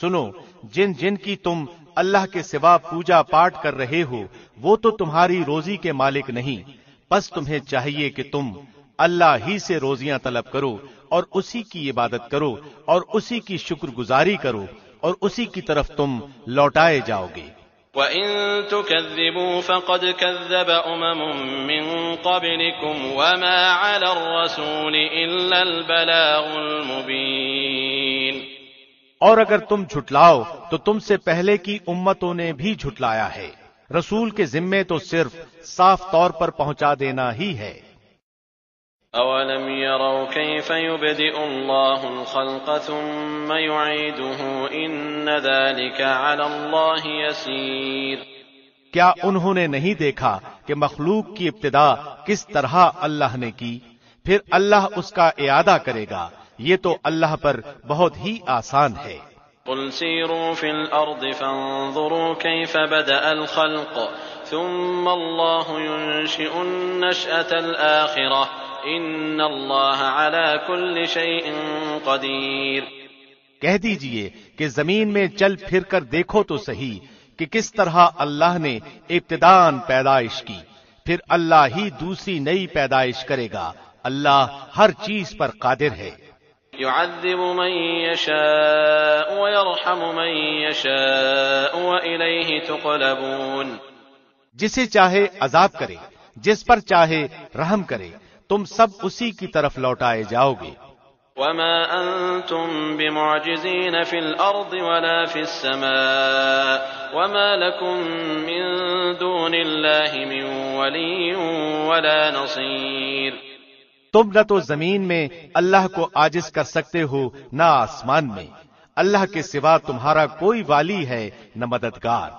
سنو، جن جن کی تم اللہ کے سوا پوجا پاٹ کر رہے ہو وہ تو تمہاری روزی کے مالک نہیں، پس تمہیں چاہیے کہ تم اللہ ہی سے روزیاں طلب کرو اور اسی کی عبادت کرو اور اسی کی شکر گزاری کرو اور اسی کی طرف تم لوٹائے جاؤ گے۔ وَإِن تُكَذِّبُوا فَقَدْ كَذَّبَ أُمَمٌ مِّن قَبْلِكُمْ وَمَا عَلَى الرَّسُولِ إِلَّا الْبَلَاغُ الْمُبِينُ۔ اور اگر تم جھٹلاؤ تو تم سے پہلے کی امتوں نے بھی جھٹلایا ہے، رسول کے ذمے تو صرف صاف طور پر پہنچا دینا ہی ہے۔ أَوَلَمْ يَرَوْا كَيْفَ يُبْدِئُ اللَّهُ الْخَلْقَ ثُمَّ يُعِيدُهُ إِنَّ ذَلِكَ عَلَى اللَّهِ يَسِيرٌ۔ کیا انہوں نے نہیں دیکھا کہ مخلوق کی ابتدا کس طرح اللہ نے کی، پھر اللہ اس کا اعادہ کرے گا، یہ تو اللہ پر بہت ہی آسان ہے۔ قل سيروا في الأرض فانظروا كيف بدأ الخلق ثم الله ينشئ النشأة الآخرة إن الله على كل شيء قدير۔ کہہ دیجئے کہ زمین میں چل پھر کر دیکھو تو صحیح کہ کس طرح اللہ نے ابتداءً پیدائش کی، پھر اللہ ہی دوسری نئی پیدائش کرے گا، اللہ ہر چیز پر قادر ہے۔ يعذب من يشاء ويرحم من يشاء وإليه تقلبون۔ جسے چاہے عذاب کرے، جس پر چاہے رحم کرے، تم سب اسی کی طرف لوٹائے جاؤ گے۔ وما أنتم بمعجزين في الأرض ولا في السماء وما لكم من دون الله من ولي ولا نصير۔ تم نہ تو زمین میں اللہ کو عاجز کر سکتے ہو نہ آسمان میں، اللہ کے سوا تمہارا کوئی والی ہے نہ مددگار۔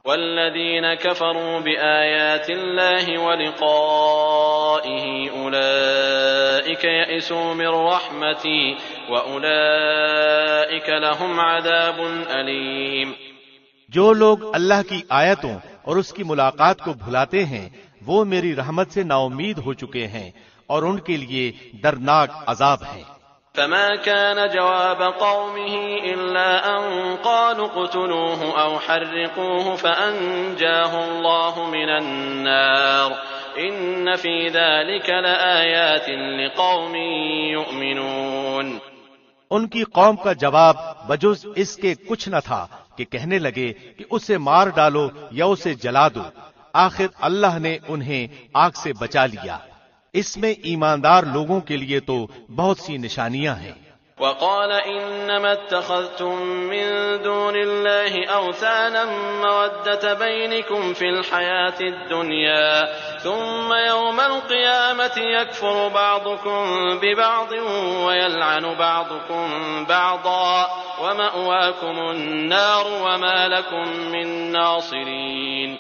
والذين كفروا بآيات الله ولقائه أولئك يئسوا من رحمتي وأولئك لهم عذاب أليم۔ جو لوگ اللہ کی آیتوں اور اس کی ملاقات کو بھلاتے ہیں وہ میری رحمت سے نا امید ہو چکے ہیں اور ان کے لیے دردناک عذاب ہے۔ فما كان جواب قومه إلا أن قالوا اقتلوه أو حرقوه فأنجاه الله من النار إن في ذلك لآيات لقوم يؤمنون۔ ان کی قوم کا جواب بجز اس کے کچھ نہ تھا کہ کہنے لگے کہ اسے مار ڈالو یا اسے جلا دو، آخر اللہ نے انہیں آگ سے بچا لیا۔ اس میں ایماندار لوگوں کے لیے تو بہت سی نشانیاں ہیں۔ وقال انما اتخذتم من دون الله اوثانا مودة بينكم في الحياة الدنيا ثم يوم القيامة يكفر بعضكم ببعض ويلعن بعضكم بعضا ومأواكم النار وما لكم من ناصرين۔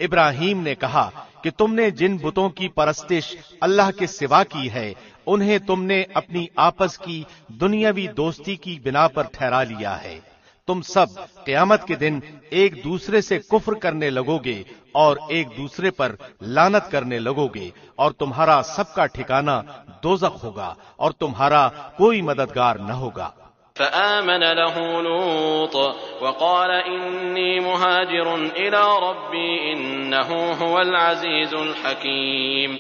ابراہیم نے کہا کہ تم نے جن بتوں کی پرستش اللہ کے سوا کی ہے انہیں تم نے اپنی آپس کی دنیاوی دوستی کی بنا پر ٹھہرا لیا ہے، تم سب قیامت کے دن ایک دوسرے سے کفر کرنے لگو گے اور ایک دوسرے پر لعنت کرنے لگو گے اور تمہارا سب کا ٹھکانہ دوزخ ہوگا اور تمہارا کوئی مددگار نہ ہوگا۔ فآمن له لوط وقال إني مهاجر إلى ربي إنه هو العزيز الحكيم۔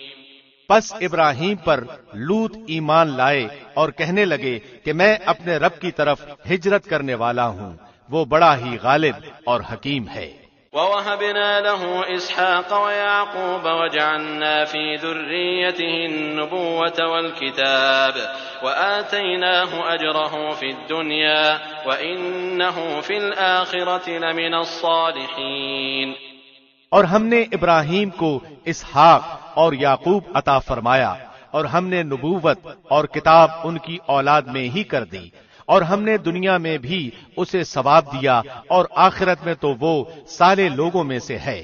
پس ابراہیم پر لوط ایمان لائے اور کہنے لگے کہ میں اپنے رب کی طرف ہجرت کرنے والا ہوں، وہ بڑا ہی غالب اور حکیم ہے۔ ووهبنا له إسحاق ويعقوب وجعلنا في ذريته النبوة والكتاب وآتيناه أجره في الدنيا وإنه في الآخرة لمن الصالحين۔ اور ہم نے ابراہیم کو اسحاق اور یعقوب عطا فرمایا اور ہم نے نبوت اور کتاب ان کی اولاد میں ہی کر دی اور ہم نے دنیا میں بھی اسے ثواب دیا اور آخرت میں تو وہ صالح لوگوں میں سے ہے۔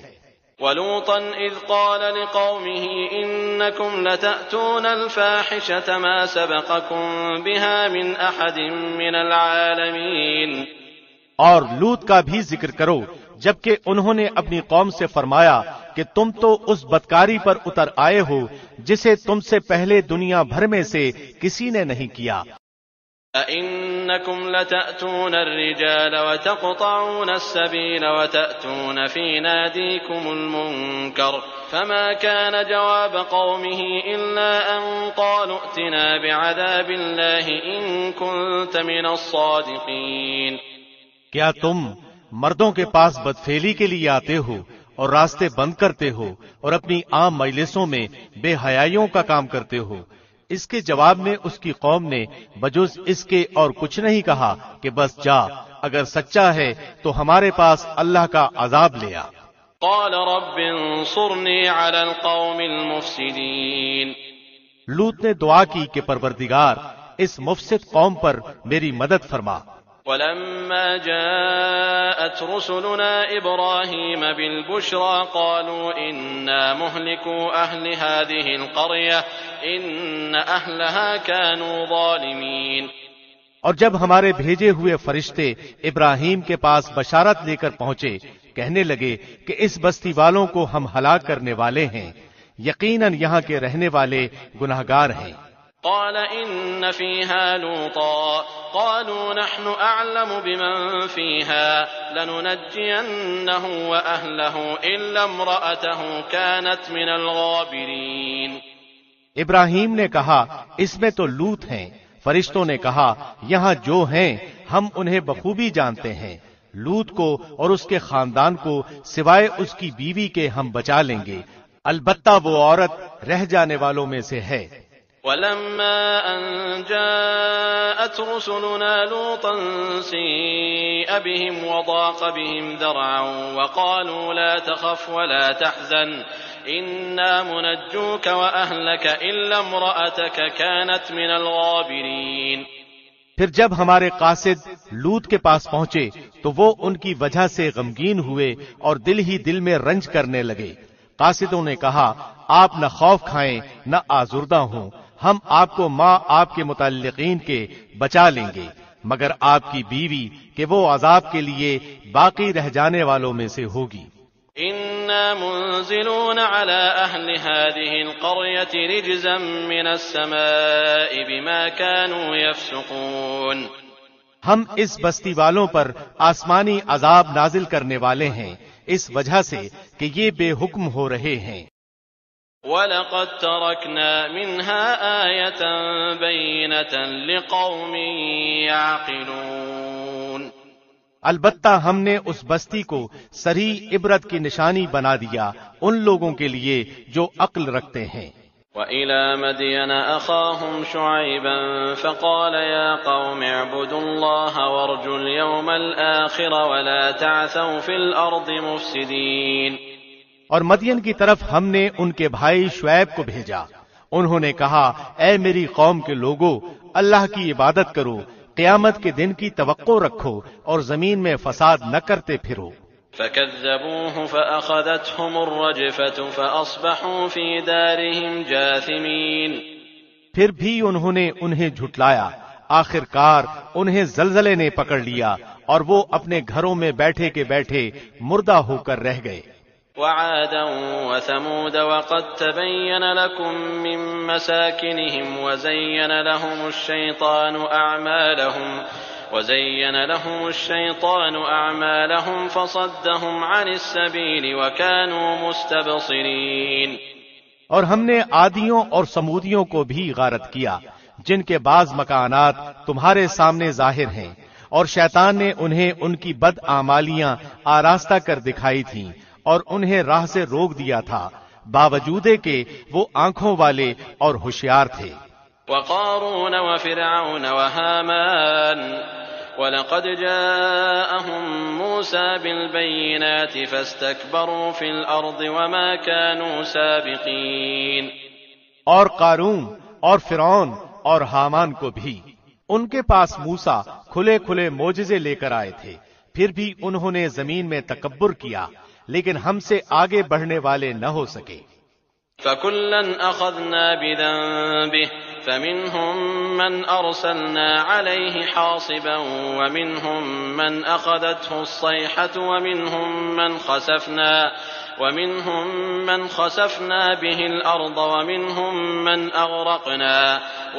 وَلُوطًا إِذْ قَالَ لِقَوْمِهِ إِنَّكُمْ لَتَأْتُونَ الْفَاحِشَةَ مَا سَبَقَكُمْ بِهَا مِنْ أَحَدٍ مِّنَ الْعَالَمِينَ۔ اور لوط کا بھی ذکر کرو جبکہ انہوں نے اپنی قوم سے فرمایا کہ تم تو اس بدکاری پر اتر آئے ہو جسے تم سے پہلے دنیا بھر میں سے کسی نے نہیں کیا۔ أَإِنَّكُمْ لَتَأْتُونَ الرِّجَالَ وَتَقْطَعُونَ السَّبِيلَ وَتَأْتُونَ فِي نَادِيكُمُ الْمُنكَرَ فَمَا كَانَ جَوَابَ قَوْمِهِ إِلَّا أَن قَالُوا ائْتِنَا بِعَذَابِ اللَّهِ إِن كُنتَ مِنَ الصَّادِقِينَ۔ کیا تم مردوں کے پاس بدفعلی کے لیے آتے ہو اور راستے بند کرتے ہو اور اپنی عام مجلسوں میں بے حیائیوں کا کام کرتے ہو؟ اس کے جواب میں اس کی قوم نے بجز اس کے اور کچھ نہیں کہا کہ بس جا، اگر سچا ہے تو ہمارے پاس اللہ کا عذاب لے آ۔ قال رب انصرنی علی القوم المفسدین۔ لوط نے دعا کی کہ پروردگار اس مفسد قوم پر میری مدد فرما۔ ولما جاءت رسلنا إبراهيم بالبشرى قالوا إنا مهلكو أهل هذه القرية إن أهلها كانوا ظالمين۔ اور جب ہمارے بھیجے ہوئے فرشتے ابراہیم کے پاس بشارت لے کر پہنچے، کہنے لگے کہ اس بستی والوں کو ہم ہلاک کرنے والے ہیں، یقیناً یہاں کے رہنے والے گناہگار ہیں۔ قال إن فيها لوطا قالوا نحن أعلم بمن فيها لننجينه وأهله إلا امرأته كانت من الغابرين۔ ابراہیم نے کہا اس میں تو لوط ہیں۔ فرشتوں نے کہا یہاں جو ہیں ہم انہیں بخوبی جانتے ہیں، لوط کو اور اس کے خاندان کو سوائے اس کی بیوی کے ہم بچا لیں گے، البتہ وہ عورت رہ جانے والوں میں سے ہے۔ ولما أن جاءت رسلنا لوطا سيء بهم وضاق بهم ذرعا وقالوا لا تخف ولا تحزن إنا منجوك وأهلك إلا امرأتك كانت من الغابرين۔ پھر جب ہمارے قاصد لوط کے پاس پہنچے تو وہ ان کی وجہ سے غمگین ہوئے اور دل ہی دل میں رنج کرنے لگے۔ قاصدوں نے کہا آپ نہ خوف کھائیں نہ آزردہ ہوں، ہم آپ کو ماں آپ کے متعلقین کے بچا لیں گے، مگر آپ کی بیوی کہ وہ عذاب کے لیے باقی رہ جانے والوں میں سے ہوگی۔ إنا منزلون على أهل هذه القرية رجزا من السماء بما كانوا يفسقون۔ ہم اس بستی والوں پر آسمانی عذاب نازل کرنے والے ہیں اس وجہ سے کہ یہ بے حکم ہو رہے ہیں۔ وَلَقَدْ تَرَكْنَا مِنْهَا آيَةً بَيِّنَةً لِقَوْمٍ يَعْقِلُونَ۔ البتہ ہم نے اس بستی کو صریح عبرت کی نشانی بنا دیا ان لوگوں کے لیے جو عقل رکھتے ہیں۔ وَإِلَى مَدْيَنَ أَخَاهُمْ شُعَيْبًا فَقَالَ يَا قَوْمِ اعْبُدُوا اللَّهَ وَارْجُوا الْيَوْمَ الْآخِرَ وَلَا تَعْثَوْا فِي الْأَرْضِ مُفْسِدِينَ۔ اور مدین کی طرف ہم نے ان کے بھائی شعیب کو بھیجا، انہوں نے کہا اے میری قوم کے لوگو، اللہ کی عبادت کرو، قیامت کے دن کی توقع رکھو اور زمین میں فساد نہ کرتے پھرو۔ فَكَذَّبُوهُ فَأَخَذَتْهُمُ الرَّجْفَةُ فَأَصْبَحُوا فِي دَارِهِمْ جَاثِمِينَ۔ پھر بھی انہوں نے انہیں جھٹلایا، آخر کار انہیں زلزلے نے پکڑ لیا اور وہ اپنے گھروں میں بیٹھے کے بیٹھے مردہ ہو کر رہ گئے۔ وعادا وثمود وقد تبين لكم من مساكنهم وزين لهم الشيطان أعمالهم فصدهم عن السبيل وكانوا مستبصرين۔ اور ہم نے عادیوں اور سمودیوں کو بھی غارت کیا جن کے بعض مکانات تمہارے سامنے ظاہر ہیں، اور شیطان نے انہیں ان کی بد اعمالیاں آراستہ کر دکھائی تھیں اور انہیں راہ سے روک دیا تھا، باوجود کہ وہ آنکھوں والے اور ہوشیار تھے۔ وقارون وفرعون وهامان ولقد جاءهم موسى بالبينات فاستكبروا في الأرض وما كانوا سابقين۔ اور قارون اور فرعون اور حامان کو بھی ان کے پاس موسیٰ کھلے کھلے معجزے لے کر آئے تھے، پھر بھی انہوں نے زمین میں تکبر کیا، لیکن ہم سے آگے بڑھنے والے نہ ہو سکے۔ فَكُلًّا أَخَذْنَا بِذَنبِهِ فَمِنْهُمْ مَنْ أَرْسَلْنَا عَلَيْهِ حَاصِبًا وَمِنْهُمْ مَنْ أَخَذَتْهُ الصَّيْحَةُ وَمِنْهُمْ مَنْ خَسَفْنَا بِهِ الْأَرْضَ وَمِنْهُمْ مَنْ أَغْرَقْنَا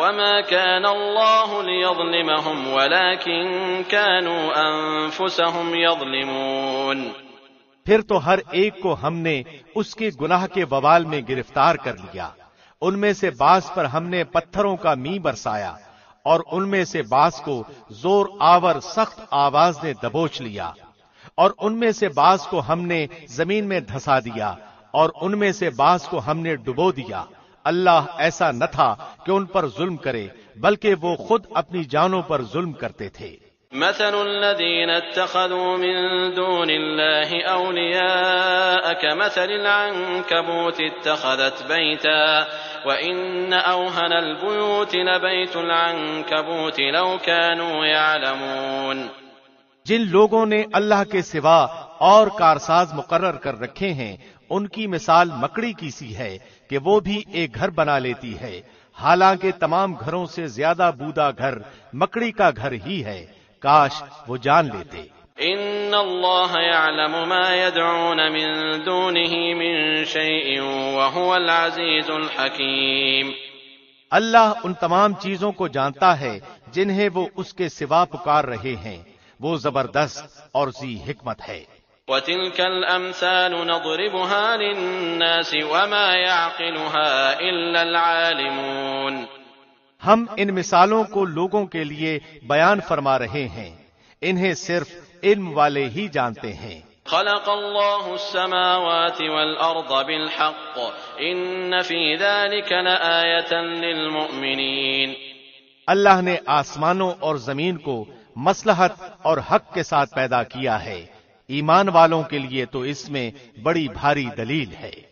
وَمَا كَانَ اللَّهُ لِيَظْلِمَهُمْ وَلَكِنْ كَانُوا أَنفُسَهُمْ يَظْلِمُونَ۔ پھر تو ہر ایک کو ہم نے اس کے گناہ کے وبال میں گرفتار کر لیا، ان میں سے بعض پر ہم نے پتھروں کا می برسایا اور ان میں سے بعض کو زور آور سخت آواز نے دبوچ لیا، اور ان میں سے بعض کو ہم نے زمین میں دھسا دیا اور ان میں سے بعض کو ہم نے ڈبو دیا۔ اللہ ایسا نہ تھا کہ ان پر ظلم کرے، بلکہ وہ خود اپنی جانوں پر ظلم کرتے تھے۔ مثل الذين اتخذوا من دون الله أولياء كمثل العنكبوت اتخذت بيتا وإن أوهن البيوت لبيت العنكبوت لو كانوا يعلمون۔ جن لوگوں نے اللہ کے سوا اور کارساز مقرر کر رکھے ہیں، ان کی مثال مکڑی کی سی ہے کہ وہ بھی ایک گھر بنا لیتی ہے، حالانکہ تمام گھروں سے زیادہ بودا گھر مکڑی کا گھر ہی ہے، کاش وہ جان لیتے۔ ان اللہ یعلم ما يدعون من دونه من شیء وهو العزیز الحکیم۔ اللہ ان تمام چیزوں کو جانتا ہے جنہیں وہ اس کے سوا پکار رہے ہیں، وہ زبردست اور ذی حکمت ہے۔ وَتِلْكَ الْأَمْثَالُ نَضْرِبُهَا لِلنَّاسِ وَمَا يَعْقِلُهَا إِلَّا الْعَالِمُونَ۔ ہم ان مثالوں کو لوگوں کے لیے بیان فرما رہے ہیں، انہیں صرف علم والے ہی جانتے ہیں۔ خلق اللہ السماوات والأرض بالحق ان فی ذلك لآیۃ للمؤمنین۔ اللہ نے آسمانوں اور زمین کو مصلحت اور حق کے ساتھ پیدا کیا ہے، ایمان والوں کے لیے تو اس میں بڑی بھاری دلیل ہے۔